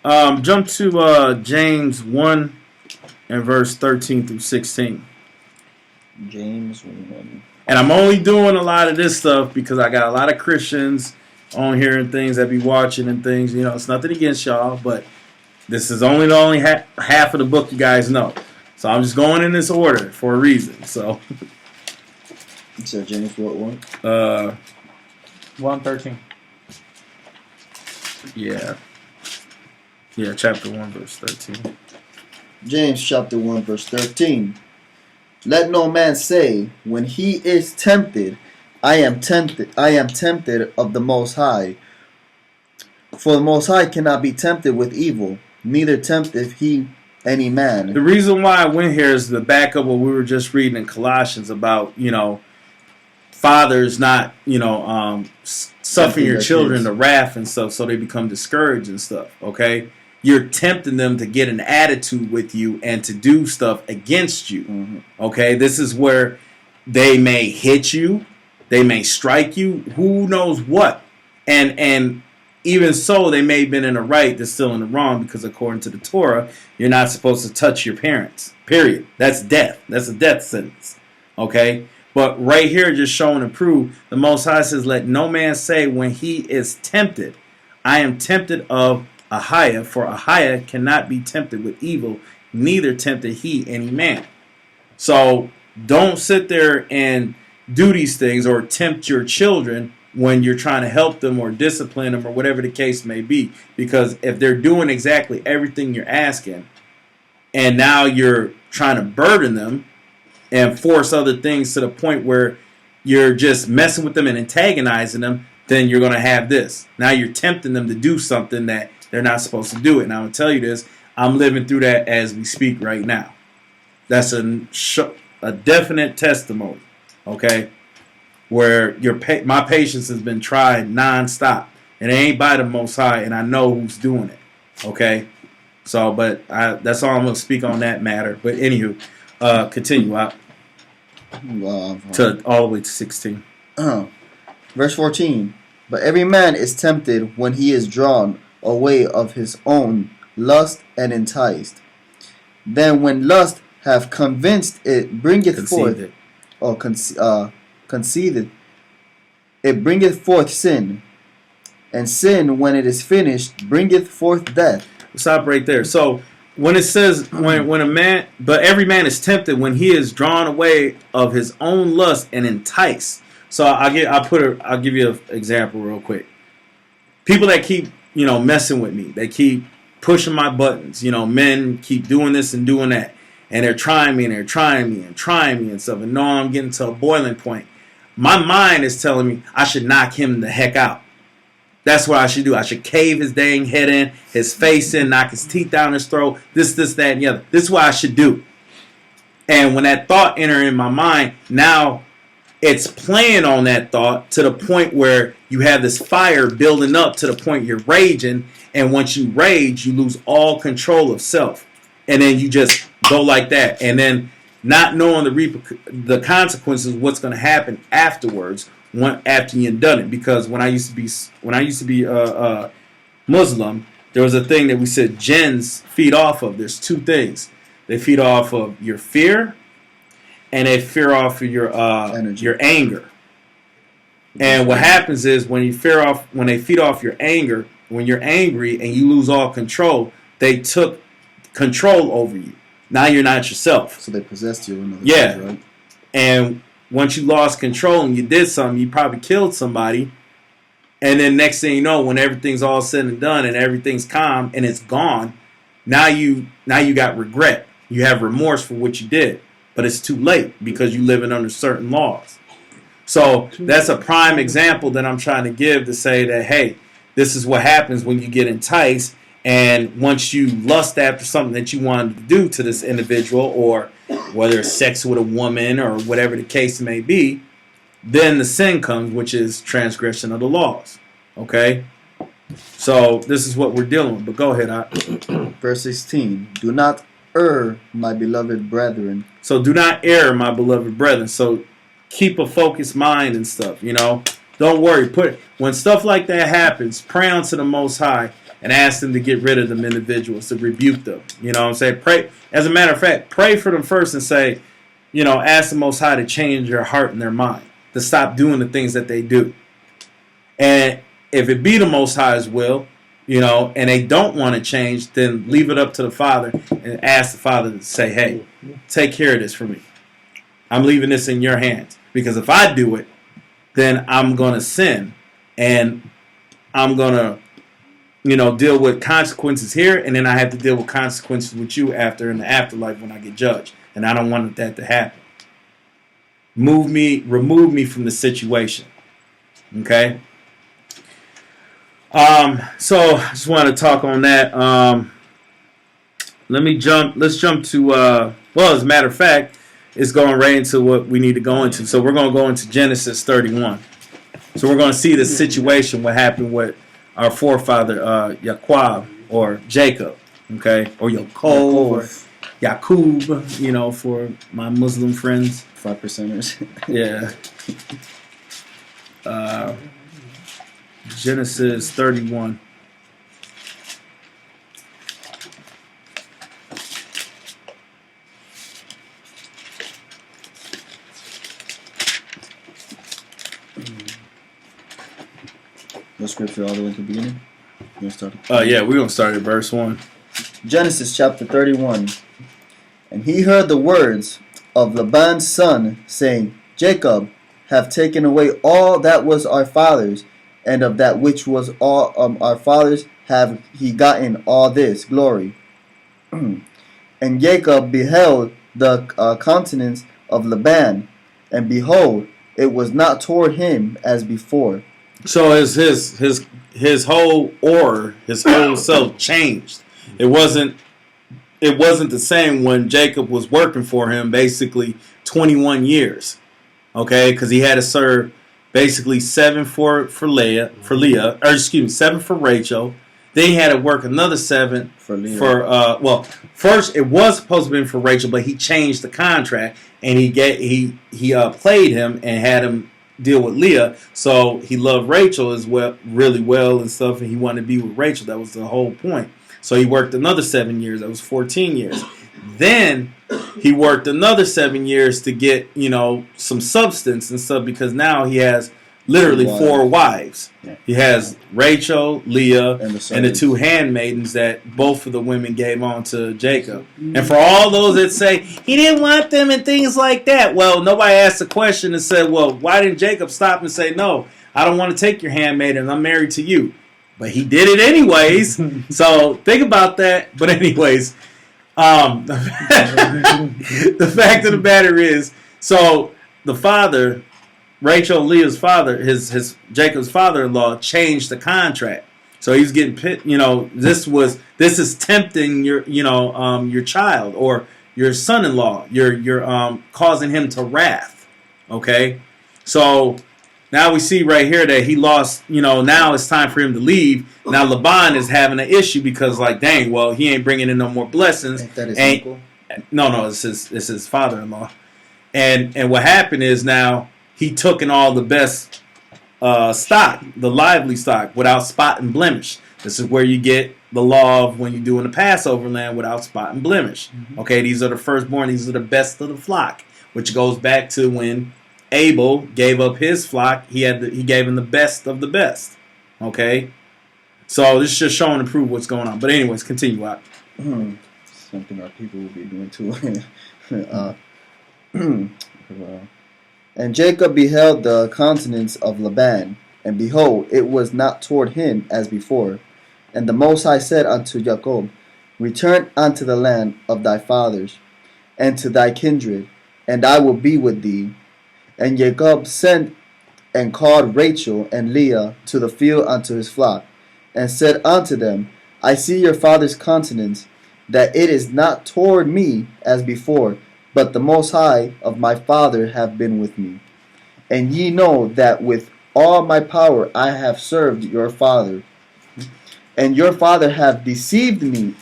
Speaker 1: Jump to James 1 and verse 13 through 16.
Speaker 2: James 1.
Speaker 1: And I'm only doing a lot of this stuff because I got a lot of Christians on here and things that be watching and things. You know, it's nothing against y'all, but this is only half of the book you guys know. So I'm just going in this order for a reason. So,
Speaker 2: You said James what one?
Speaker 3: 1:13.
Speaker 1: Yeah, chapter 1, verse 13.
Speaker 2: James chapter 1, verse 13. Let no man say, when he is tempted, I am tempted of the Most High. For the Most High cannot be tempted with evil, neither tempteth he any man.
Speaker 1: The reason why I went here is to back up what we were just reading in Colossians about, fathers not, suffering your children to wrath and stuff so they become discouraged and stuff, okay? You're tempting them to get an attitude with you and to do stuff against you, okay? This is where they may hit you, they may strike you, who knows what. And even so, they may have been in the right, they're still in the wrong because according to the Torah, you're not supposed to touch your parents, period. That's death. That's a death sentence, okay? But right here, just showing and prove, the Most High says, let no man say when he is tempted, I am tempted of Ahiah, for Ahiah cannot be tempted with evil, neither tempted he any man. So don't sit there and do these things or tempt your children when you're trying to help them or discipline them or whatever the case may be. Because if they're doing exactly everything you're asking, and now you're trying to burden them and force other things to the point where you're just messing with them and antagonizing them, then you're going to have this. Now you're tempting them to do something that they're not supposed to do it. And I'm going to tell you this, I'm living through that as we speak right now. That's a definite testimony, okay, where my patience has been tried nonstop. And it ain't by the Most High, and I know who's doing it, okay? So, but that's all I'm going to speak on that matter. But anywho, continue out to all the way to 16.
Speaker 2: Verse 14. But every man is tempted when he is drawn away of his own lust and enticed. Then when lust have convinced it bringeth forth, or conceiveth, it bringeth forth sin. And sin, when it is finished, bringeth forth death.
Speaker 1: Stop right there. So when it says when a man, but every man is tempted when he is drawn away of his own lust and enticed. So I'll give you an example real quick. People that keep messing with me, they keep pushing my buttons. Men keep doing this and doing that, and they're trying me and they're trying me and trying me and stuff. And no, I'm getting to a boiling point. My mind is telling me I should knock him the heck out. That's what I should do. I should cave his dang head in, his face in, knock his teeth down his throat, this, that, and the other. This is what I should do. And when that thought enters in my mind, now it's playing on that thought to the point where you have this fire building up to the point you're raging. And once you rage, you lose all control of self. And then you just go like that. And then not knowing the consequences, what's going to happen afterwards, after you've done it. Because when I used to be Muslim, there was a thing that we said jinns feed off of. There's two things. They feed off of your fear, and they feed off of your
Speaker 2: Energy.
Speaker 1: your anger. And what happens is when they feed off your anger, when you're angry and you lose all control, they took control over you. Now you're not yourself.
Speaker 2: So they possessed you. In other
Speaker 1: Yeah.
Speaker 2: words, right?
Speaker 1: And once you lost control and you did something, you probably killed somebody. And then next thing you know, when everything's all said and done and everything's calm and it's gone, now you got regret. You have remorse for what you did. But it's too late because you're living under certain laws. So that's a prime example that I'm trying to give to say that, hey, this is what happens when you get enticed. And once you lust after something that you wanted to do to this individual, or whether it's sex with a woman or whatever the case may be, then the sin comes, which is transgression of the laws. Okay? So this is what we're dealing with. But go ahead.
Speaker 2: Verse 16. Do not err, my beloved brethren.
Speaker 1: So do not err, my beloved brethren. So keep a focused mind and stuff, you know. Don't worry. When stuff like that happens, pray unto the Most High and ask them to get rid of them individuals, to rebuke them. You know what I'm saying? Pray. As a matter of fact, pray for them first and say, you know, ask the Most High to change their heart and their mind, to stop doing the things that they do. And if it be the Most High's will, you know, and they don't want to change, then leave it up to the Father and ask the Father to say, hey, take care of this for me. I'm leaving this in your hands. Because if I do it, then I'm going to sin. And I'm going to, you know, deal with consequences here. And then I have to deal with consequences with you in the afterlife when I get judged. And I don't want that to happen. Remove me from the situation. Okay? So I just want to talk on that. Let's jump to, well, as a matter of fact, it's going right into what we need to go into. So we're going to go into Genesis 31. So we're going to see the situation, what happened with our forefather, Yaquab, or Jacob, okay? Or Yaakov, or Yaqub, you know, for my Muslim friends.
Speaker 2: 5%ers.
Speaker 1: Yeah. Genesis 31.
Speaker 2: No scripture all the way to the beginning. You want to start?
Speaker 1: Yeah, we're going to start at verse 1.
Speaker 2: Genesis chapter 31. And he heard the words of Laban's son, saying, Jacob have taken away all that was our father's, and of that which was all our father's have he gotten all this glory. And Jacob beheld the countenance of Laban, and behold, it was not toward him as before.
Speaker 1: So his whole aura, his whole self changed. It wasn't the same when Jacob was working for him, basically 21 years. Okay, because he had to serve basically 7 for Leah, or excuse me, 7 for Rachel. Then he had to work another 7
Speaker 2: For Leah.
Speaker 1: well, first it was supposed to be for Rachel, but he changed the contract and he played him and had him deal with Leah. So he loved Rachel as well, really well and stuff, and he wanted to be with Rachel. That was the whole point. So he worked another 7 years. That was 14 years. Then he worked another 7 years to get, you know, some substance and stuff, because now he has literally 4 wives.
Speaker 2: Yeah.
Speaker 1: He has Rachel, Leah,
Speaker 2: And the
Speaker 1: and the 2 handmaidens that both of the women gave on to Jacob. And for all those that say he didn't want them and things like that, well, nobody asked the question and said, well, why didn't Jacob stop and say, no, I don't want to take your handmaiden, I'm married to you. But he did it anyways. So think about that. But anyways, the fact of the matter is, so the father, Rachel Leah's father, his Jacob's father-in-law, changed the contract. So he's getting pit. You know, this is tempting your child or your son-in-law. You're causing him to wrath. Okay, so now we see right here that he lost. You know, now it's time for him to leave. Now Laban is having an issue because, like, dang, well, he ain't bringing in no more blessings.
Speaker 2: Ain't that his uncle?
Speaker 1: No, it's his father-in-law. And what happened is now he took in all the best stock, the lively stock, without spot and blemish. This is where you get the law of when you're doing the Passover lamb without spot and blemish. Mm-hmm. Okay, these are the firstborn. These are the best of the flock, which goes back to when Abel gave up his flock. He gave him the best of the best. Okay, so this is just showing to prove what's going on. But anyways, continue out.
Speaker 2: Something our people will be doing too. And Jacob beheld the countenance of Laban, and behold, it was not toward him as before. And the Most High said unto Jacob, Return unto the land of thy fathers, and to thy kindred, and I will be with thee. And Jacob sent and called Rachel and Leah to the field unto his flock, and said unto them, I see your father's countenance, that it is not toward me as before, but the Most High of my father have been with me. And ye know that with all my power I have served your father. And your father hath deceived me,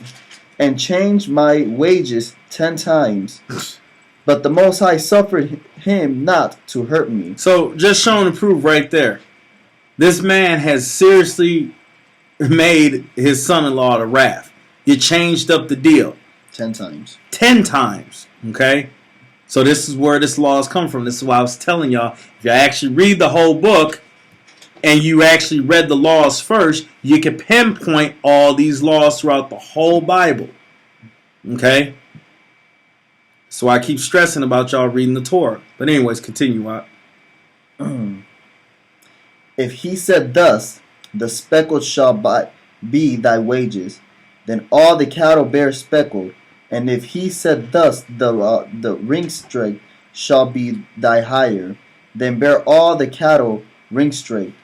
Speaker 2: and changed my wages 10 times. But the Most High suffered him not to hurt me.
Speaker 1: So just showing to prove right there. This man has seriously made his son-in-law to wrath. You changed up the deal.
Speaker 2: 10 times.
Speaker 1: 10 times. Okay? So this is where this law has come from. This is why I was telling y'all, if you actually read the whole book and you actually read the laws first, you can pinpoint all these laws throughout the whole Bible. Okay? So I keep stressing about y'all reading the Torah. But anyways, continue out.
Speaker 2: If he said thus, the speckled shall be thy wages, then all the cattle bear speckled. And if he said thus, the ringstraked shall be thy hire, then bear all the cattle ringstraked.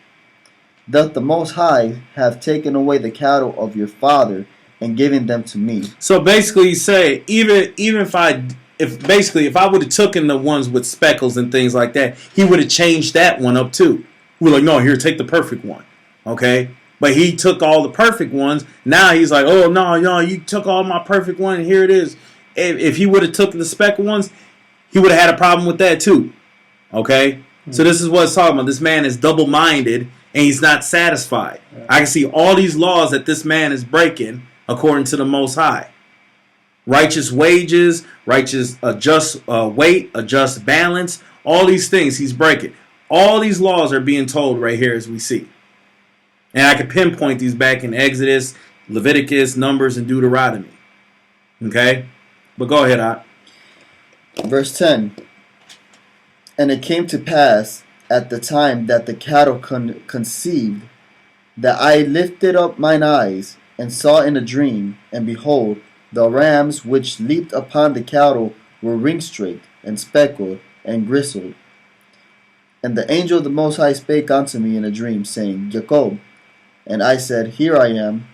Speaker 2: Doth the Most High have taken away the cattle of your father and given them to me?
Speaker 1: So basically, he's saying even if I would have taken the ones with speckles and things like that, he would have changed that one up too. We're like, no, here, take the perfect one, okay? But he took all the perfect ones. Now he's like, oh no, you took all my perfect one, and here it is. If he would have took the speckled ones, he would have had a problem with that too, okay? Mm-hmm. So this is what it's talking about. This man is double-minded, and he's not satisfied. Yeah. I can see all these laws that this man is breaking according to the Most High. Righteous wages, righteous just weight, a just balance, all these things he's breaking. All these laws are being told right here as we see. And I can pinpoint these back in Exodus, Leviticus, Numbers, and Deuteronomy. Okay? But go ahead, Ak.
Speaker 2: Verse 10. And it came to pass at the time that the cattle conceived, that I lifted up mine eyes, and saw in a dream, and behold, the rams which leaped upon the cattle were ringstraked, and speckled, and gristled. And the angel of the Most High spake unto me in a dream, saying, Jacob. And I said, Here I am.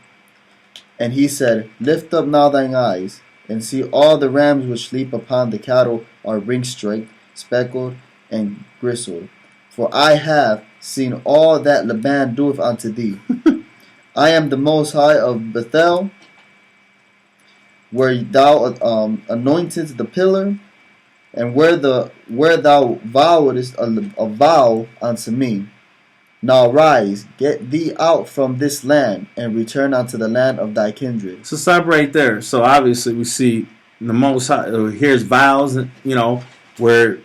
Speaker 2: And he said, Lift up now thine eyes, and see all the rams which leap upon the cattle are ringstraked, speckled, and gristled. For I have seen all that Laban doeth unto thee. I am the Most High of Bethel, where thou anointest the pillar, and where thou vowedest a vow unto me. Now rise, get thee out from this land, and return unto the land of thy kindred.
Speaker 1: So stop right there. So obviously we see the Most High, here's vows, where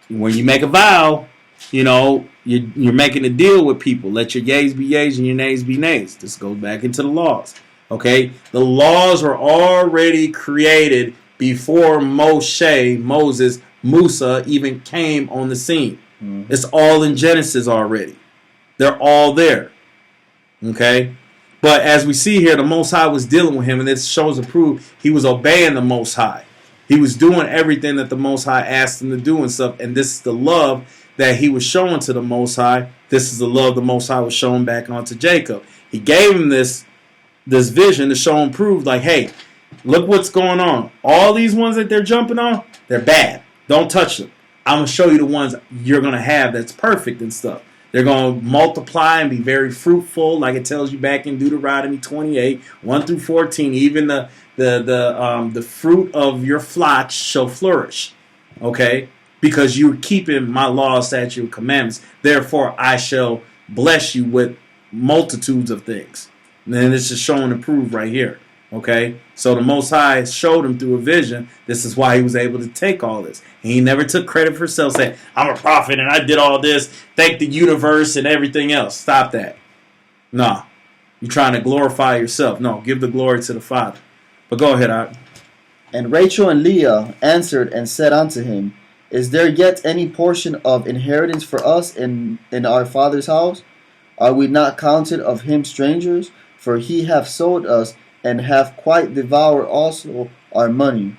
Speaker 1: when you make a vow, you're making a deal with people. Let your yeas be yeas and your nays be nays. This goes back into the laws. Okay? The laws were already created before Moses, Musa even came on the scene. Mm-hmm. It's all in Genesis already. They're all there. Okay? But as we see here, the Most High was dealing with him, and this shows a proof he was obeying the Most High. He was doing everything that the Most High asked him to do and stuff, and this is the love that he was showing to the Most High. This is the love the Most High was showing back onto Jacob. He gave him this vision to show him prove, like, hey, look what's going on. All these ones that they're jumping on, they're bad. Don't touch them. I'm going to show you the ones you're going to have that's perfect and stuff. They're going to multiply and be very fruitful, like it tells you back in Deuteronomy 28, 1 through 14. Even the fruit of your flocks shall flourish. Okay? Because you're keeping my law, statute, and commandments. Therefore, I shall bless you with multitudes of things. And it's just showing to prove right here. Okay, so the Most High showed him through a vision. This is why he was able to take all this. And he never took credit for himself, saying, "I'm a prophet and I did all this. Thank the universe and everything else." Stop that. No, you're trying to glorify yourself. No, give the glory to the Father. But go ahead, I.
Speaker 2: And Rachel and Leah answered and said unto him, Is there yet any portion of inheritance for us in our father's house? Are we not counted of him strangers? For he hath sold us, and hath quite devoured also our money.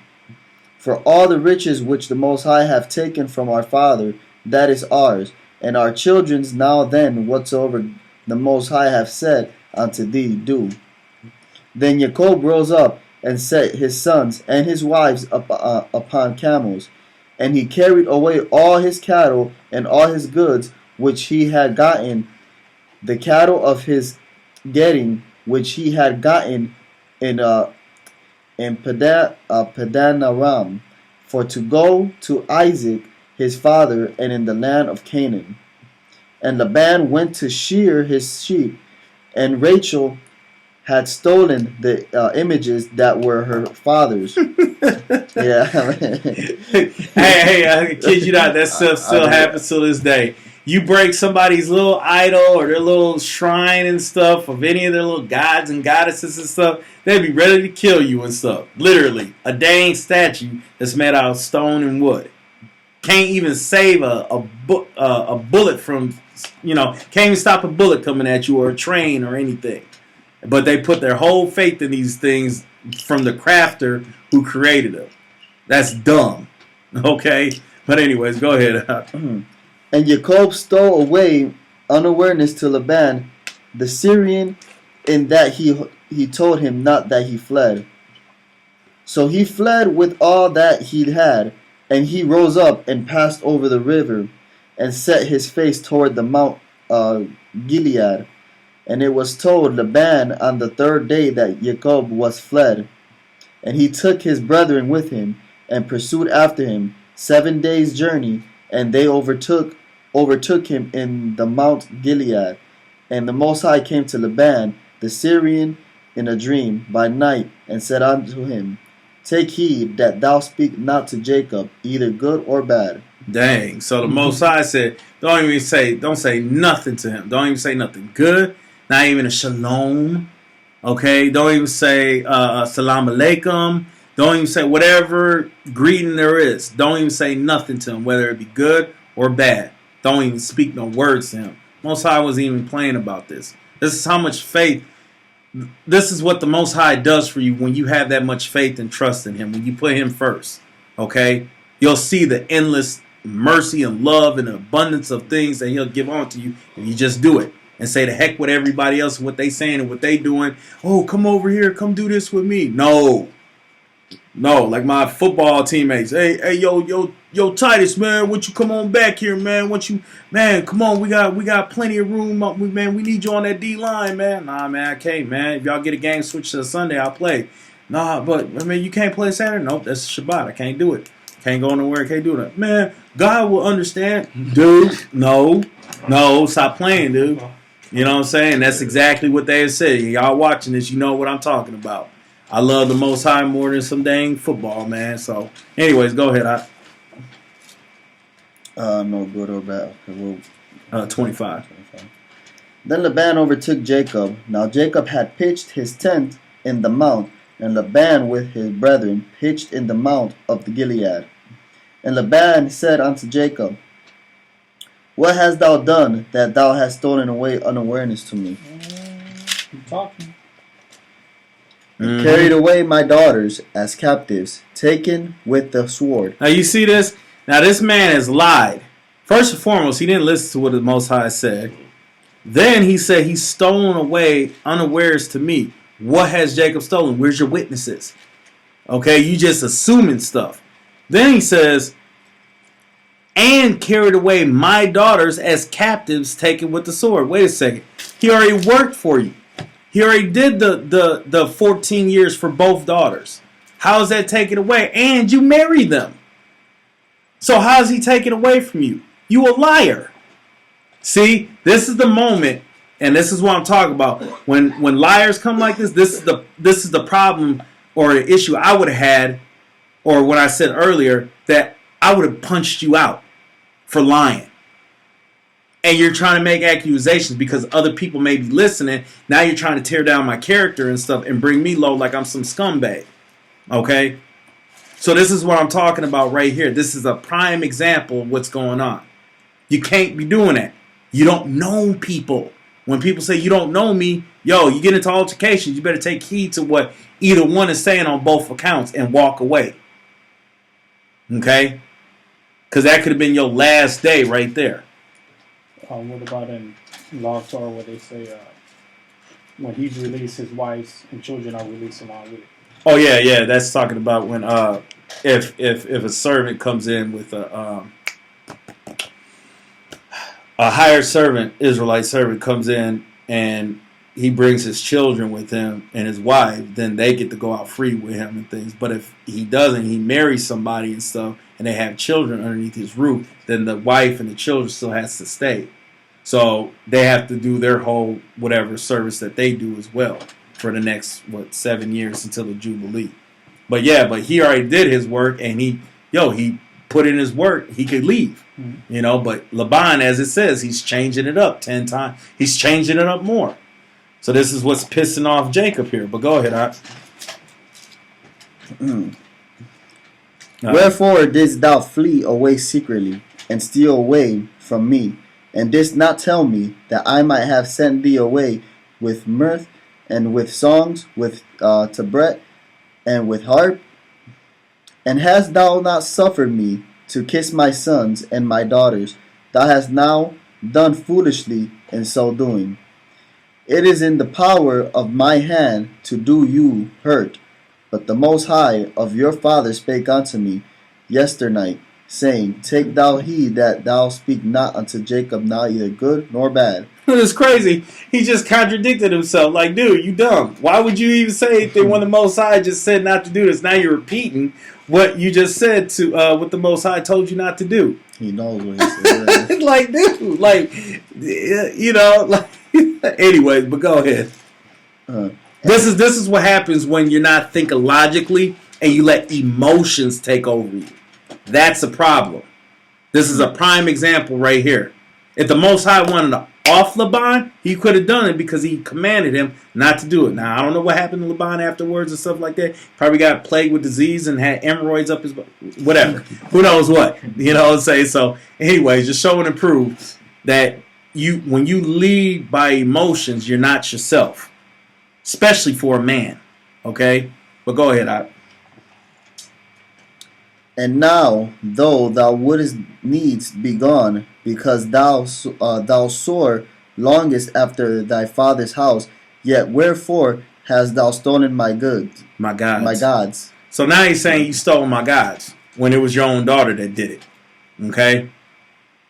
Speaker 2: For all the riches which the Most High hath taken from our father, that is ours, and our children's. Now then, whatsoever the Most High hath said unto thee, do. Then Jacob rose up, and set his sons and his wives upon camels. And he carried away all his cattle and all his goods which he had gotten, the cattle of his getting which he had gotten in Padan Aram, for to go to Isaac his father, and in the land of Canaan. And Laban went to shear his sheep, and Rachel had stolen the images that were her father's. Yeah.
Speaker 1: hey, I kid you not, that stuff still happens to this day. You break somebody's little idol or their little shrine and stuff of any of their little gods and goddesses and stuff, they'd be ready to kill you and stuff. Literally, a dang statue that's made out of stone and wood. Can't even save a bullet from, can't even stop a bullet coming at you or a train or anything. But they put their whole faith in these things from the crafter who created them. That's dumb. Okay? But anyways, go ahead.
Speaker 2: And Jacob stole away unawareness to Laban, the Syrian, in that he told him not that he fled. So he fled with all that he had, and he rose up and passed over the river, and set his face toward the Mount Gilead. And it was told Laban on the third day that Jacob was fled. And he took his brethren with him, and pursued after him 7 days' journey, and they overtook him in the Mount Gilead. And the Most High came to Laban the Syrian in a dream by night, and said unto him, Take heed that thou speak not to Jacob, either good or bad.
Speaker 1: Dang. So the Most High said, don't say nothing to him. Don't even say nothing good. Not even a shalom. Okay? Don't even say salam alaikum. Don't even say whatever greeting there is. Don't even say nothing to him, whether it be good or bad. Don't even speak no words to him. Most High wasn't even playing about this. This is how much faith. This is what the Most High does for you when you have that much faith and trust in him. When you put him first. Okay? You'll see the endless mercy and love and abundance of things that he'll give on to you if you just do it. And say the heck with everybody else, what they saying and what they doing. Oh, come over here. Come do this with me. No, like my football teammates. Hey, yo, Titus, man, won't you come on back here, man? Come on, we got plenty of room, man. We need you on that D line, man. Nah, man, I can't, man. If y'all get a game switch to Sunday, I'll play. Nah, but I mean, you can't play Saturday. Nope, that's Shabbat. I can't do it. Can't go nowhere. Can't do that, man. God will understand, dude. No, stop playing, dude. You know what I'm saying? That's exactly what they said. Y'all watching this, you know what I'm talking about. I love the Most High more than some dang football, man. So, anyways, go ahead.
Speaker 2: No good or bad. Okay,
Speaker 1: 25.
Speaker 2: Then Laban overtook Jacob. Now Jacob had pitched his tent in the mount, and Laban with his brethren pitched in the mount of the Gilead. And Laban said unto Jacob, What hast thou done that thou hast stolen away unawareness to me?
Speaker 3: Keep talking.
Speaker 2: Carried away my daughters as captives, taken with the sword.
Speaker 1: Now you see this? Now this man has lied. First and foremost, he didn't listen to what the Most High said. Then he said he's stolen away unawares to me. What has Jacob stolen? Where's your witnesses? Okay, you just assuming stuff. Then he says, and carried away my daughters as captives taken with the sword. Wait a second. He already worked for you. He already did the 14 years for both daughters. How is that taken away? And you married them. So how is he taking away from you? You a liar. See, this is the moment, And this is what I'm talking about. When liars come like this is the problem or the issue I would have had, or what I said earlier, that I would have punched you out for lying. And you're trying to make accusations because other people may be listening. Now you're trying to tear down my character and stuff and bring me low like I'm some scumbag. Okay? So this is what I'm talking about right here. This is a prime example of what's going on. You can't be doing that. You don't know people. When people say you don't know me, you get into altercations. You better take heed to what either one is saying on both accounts and walk away. Okay? Because that could have been your last day right there.
Speaker 3: What about in Law of Torah where they say when he's released, his wives and children are released along with it?
Speaker 1: Oh yeah. That's talking about when if a servant comes in with a hired servant, Israelite servant comes in and he brings his children with him and his wife, then they get to go out free with him and things. But if he doesn't, he marries somebody and stuff, and they have children underneath his roof, then the wife and the children still has to stay. So they have to do their whole whatever service that they do as well for the next 7 years until the Jubilee. But he already did his work, and he put in his work. He could leave, But Laban, as it says, he's changing it up 10 times. He's changing it up more. So this is what's pissing off Jacob here. But go ahead,
Speaker 2: Wherefore didst thou flee away secretly, and steal away from me, and didst not tell me, that I might have sent thee away with mirth, and with songs, with tabret, and with harp? And hast thou not suffered me to kiss my sons and my daughters? Thou hast now done foolishly in so doing. It is in the power of my hand to do you hurt. But the Most High of your father spake unto me yesternight, saying, Take thou heed that thou speak not unto Jacob now either good nor bad.
Speaker 1: It's crazy. He just contradicted himself. Like, dude, you dumb. Why would you even say that when the Most High just said not to do this? Now you're repeating what you just said to what the Most High told you not to do.
Speaker 2: He knows what he said.
Speaker 1: Like, dude, anyways, but go ahead. This is what happens when you're not thinking logically and you let emotions take over you. That's a problem. This is a prime example right here. If the Most High wanted to off Laban, he could have done it because he commanded him not to do it. Now, I don't know what happened to Laban afterwards and stuff like that. Probably got plagued with disease and had hemorrhoids up his butt. Whatever. Who knows what? You know what I'm saying? So, anyways, just showing and prove that when you lead by emotions, you're not yourself. Especially for a man. Okay? But go ahead, Ike.
Speaker 2: And now, though thou wouldest needs be gone, because thou sore longest after thy father's house, yet wherefore hast thou stolen my goods?
Speaker 1: My gods.
Speaker 2: My gods.
Speaker 1: So now he's saying you stole my gods when it was your own daughter that did it. Okay?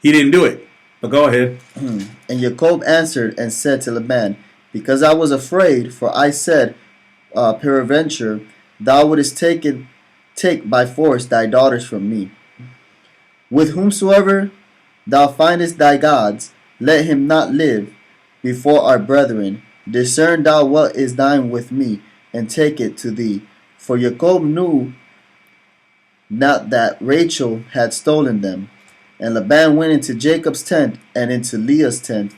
Speaker 1: He didn't do it. But go ahead.
Speaker 2: And Jacob answered and said to Laban, Because I was afraid, for I said, peradventure, thou wouldest take by force thy daughters from me. With whomsoever thou findest thy gods, let him not live before our brethren. Discern thou what is thine with me, and take it to thee. For Jacob knew not that Rachel had stolen them. And Laban went into Jacob's tent, and into Leah's tent,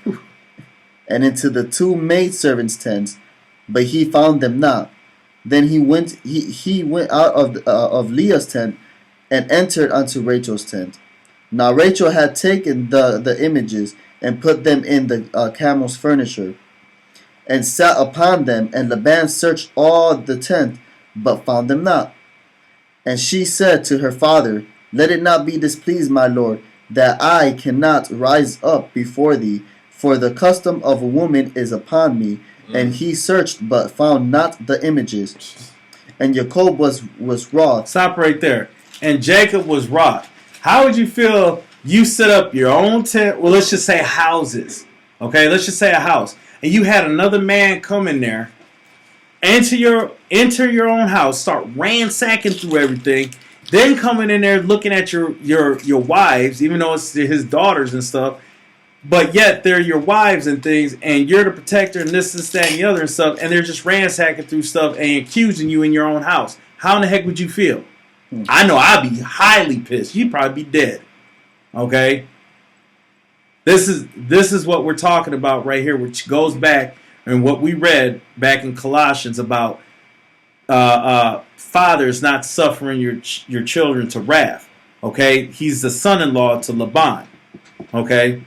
Speaker 2: and into the two maidservants' tents, but he found them not. Then he went out of Leah's tent, and entered unto Rachel's tent. Now Rachel had taken the images, and put them in the camel's furniture, and sat upon them. And Laban searched all the tent, but found them not. And she said to her father, Let it not be displeased, my lord, that I cannot rise up before thee, for the custom of a woman is upon me. And he searched, but found not the images. And Jacob was wroth.
Speaker 1: Stop right there. And Jacob was wroth. How would you feel you set up your own tent? Well, let's just say houses. Okay, let's just say a house. And you had another man come in there, enter your own house, start ransacking through everything, then coming in there looking at your wives, even though it's his daughters and stuff, but yet they're your wives and things, and you're the protector and this, that, and the other and stuff, and they're just ransacking through stuff and accusing you in your own house. How in the heck would you feel? I know I'd be highly pissed. You'd probably be dead. Okay? This is what we're talking about right here, which goes back and what we read back in Colossians about fathers not suffering your children to wrath. Okay? He's the son-in-law to Laban. Okay?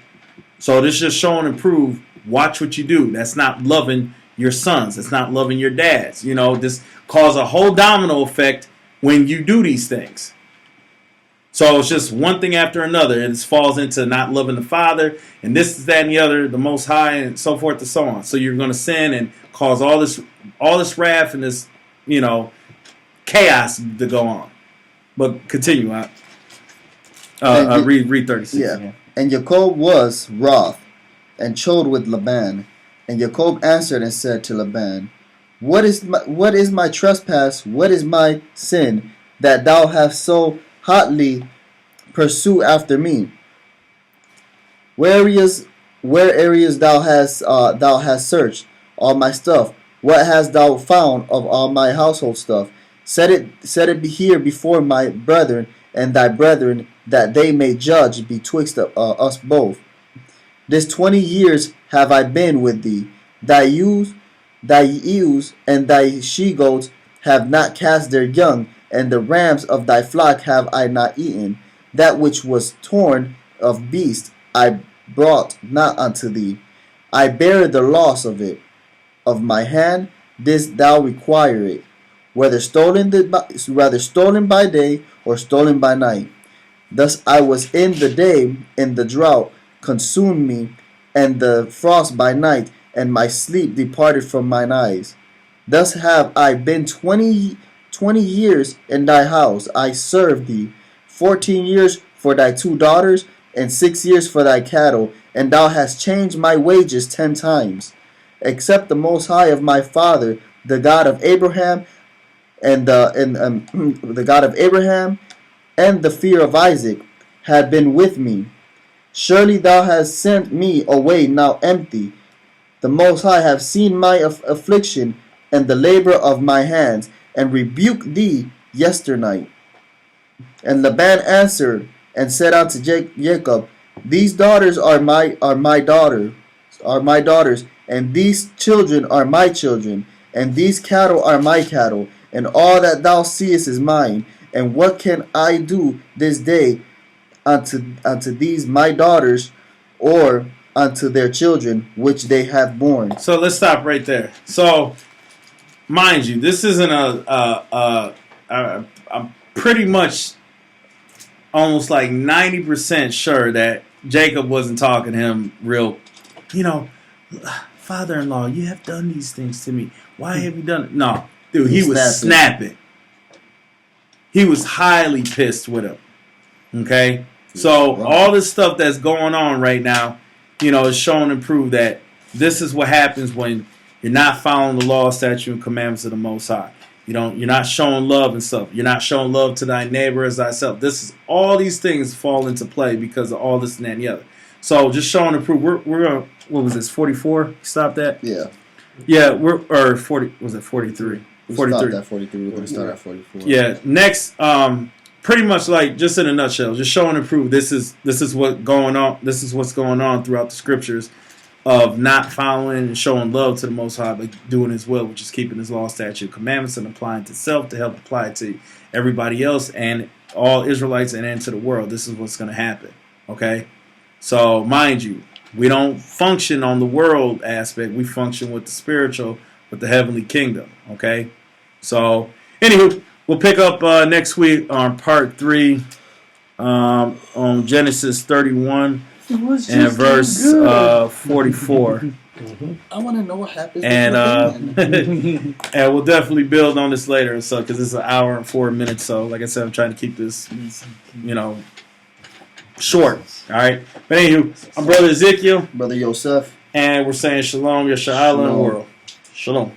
Speaker 1: So this is just showing and prove, watch what you do. That's not loving your sons. That's not loving your dads. You know, this cause a whole domino effect when you do these things. So it's just one thing after another. It falls into not loving the father, and this, that, and the other, the Most High, and so forth and so on. So you're going to sin and cause all this wrath and this, you know, chaos to go on. But continue. Read 36.
Speaker 2: Yeah. And Jacob was wroth, and chode with Laban. And Jacob answered and said to Laban, What is my trespass? What is my sin, that thou hast so hotly pursued after me? Where areas thou hast searched all my stuff? What hast thou found of all my household stuff? Set it be here before my brethren and thy brethren, that they may judge betwixt us both. This 20 years have I been with thee. Thy ewes and thy she-goats have not cast their young, and the rams of thy flock have I not eaten. That which was torn of beast I brought not unto thee. I bear the loss of it. Of my hand didst thou require it, whether stolen by day or stolen by night. Thus I was in the day, in the drought consumed me, and the frost by night, and my sleep departed from mine eyes. Thus have I been 20 years in thy house. I served thee 14 years for thy 2 daughters, and 6 years for thy cattle, and thou hast changed my wages 10 times. Except the Most High of my father, the God of Abraham, and the God of Abraham, and the fear of Isaac, had been with me. Surely thou hast sent me away now empty. The Most High have seen my affliction and the labor of my hands, and rebuked thee yesternight. And Laban answered and said unto Jacob, These daughters are my daughters, and these children are my children, and these cattle are my cattle, and all that thou seest is mine. And what can I do this day unto these my daughters, or unto their children which they have borne?
Speaker 1: So let's stop right there. So, mind you, this isn't I'm pretty much almost like 90% sure that Jacob wasn't talking to him real, father-in-law, you have done these things to me. Why have you done it? No, dude, he was snapping. He was highly pissed with him. Okay? So all this stuff that's going on right now, is showing and prove that this is what happens when you're not following the law, statute, and commandments of the Most High. You're not showing love and stuff. You're not showing love to thy neighbor as thyself. All these things fall into play because of all this and that and the other. So just showing and prove. We're gonna, what was this, 44? Stop that?
Speaker 2: Yeah.
Speaker 1: Yeah, or 40, was it 43? 43.
Speaker 2: Stopped at 43. We're going to start at 44.
Speaker 1: Yeah, next, pretty much like, just in a nutshell, just showing and prove this is what's going on. This is what's going on throughout the scriptures of not following and showing love to the Most High, but doing His will, which is keeping His law, statute, commandments, and applying to self to help apply it to everybody else and all Israelites and into the world. This is what's going to happen. Okay? So, mind you, we don't function on the world aspect. We function with the spiritual, with the heavenly kingdom. Okay? So, anywho, we'll pick up next week on part 3 on Genesis 31 and verse 44.
Speaker 2: I want to know what happens.
Speaker 1: And and we'll definitely build on this later, so because it's an hour and 4 minutes. So, like I said, I'm trying to keep this, short. All right. But anywho, I'm Brother Ezekiel,
Speaker 2: Brother Yosef,
Speaker 1: and we're saying Shalom, Yasha'Allah, and world. Shalom.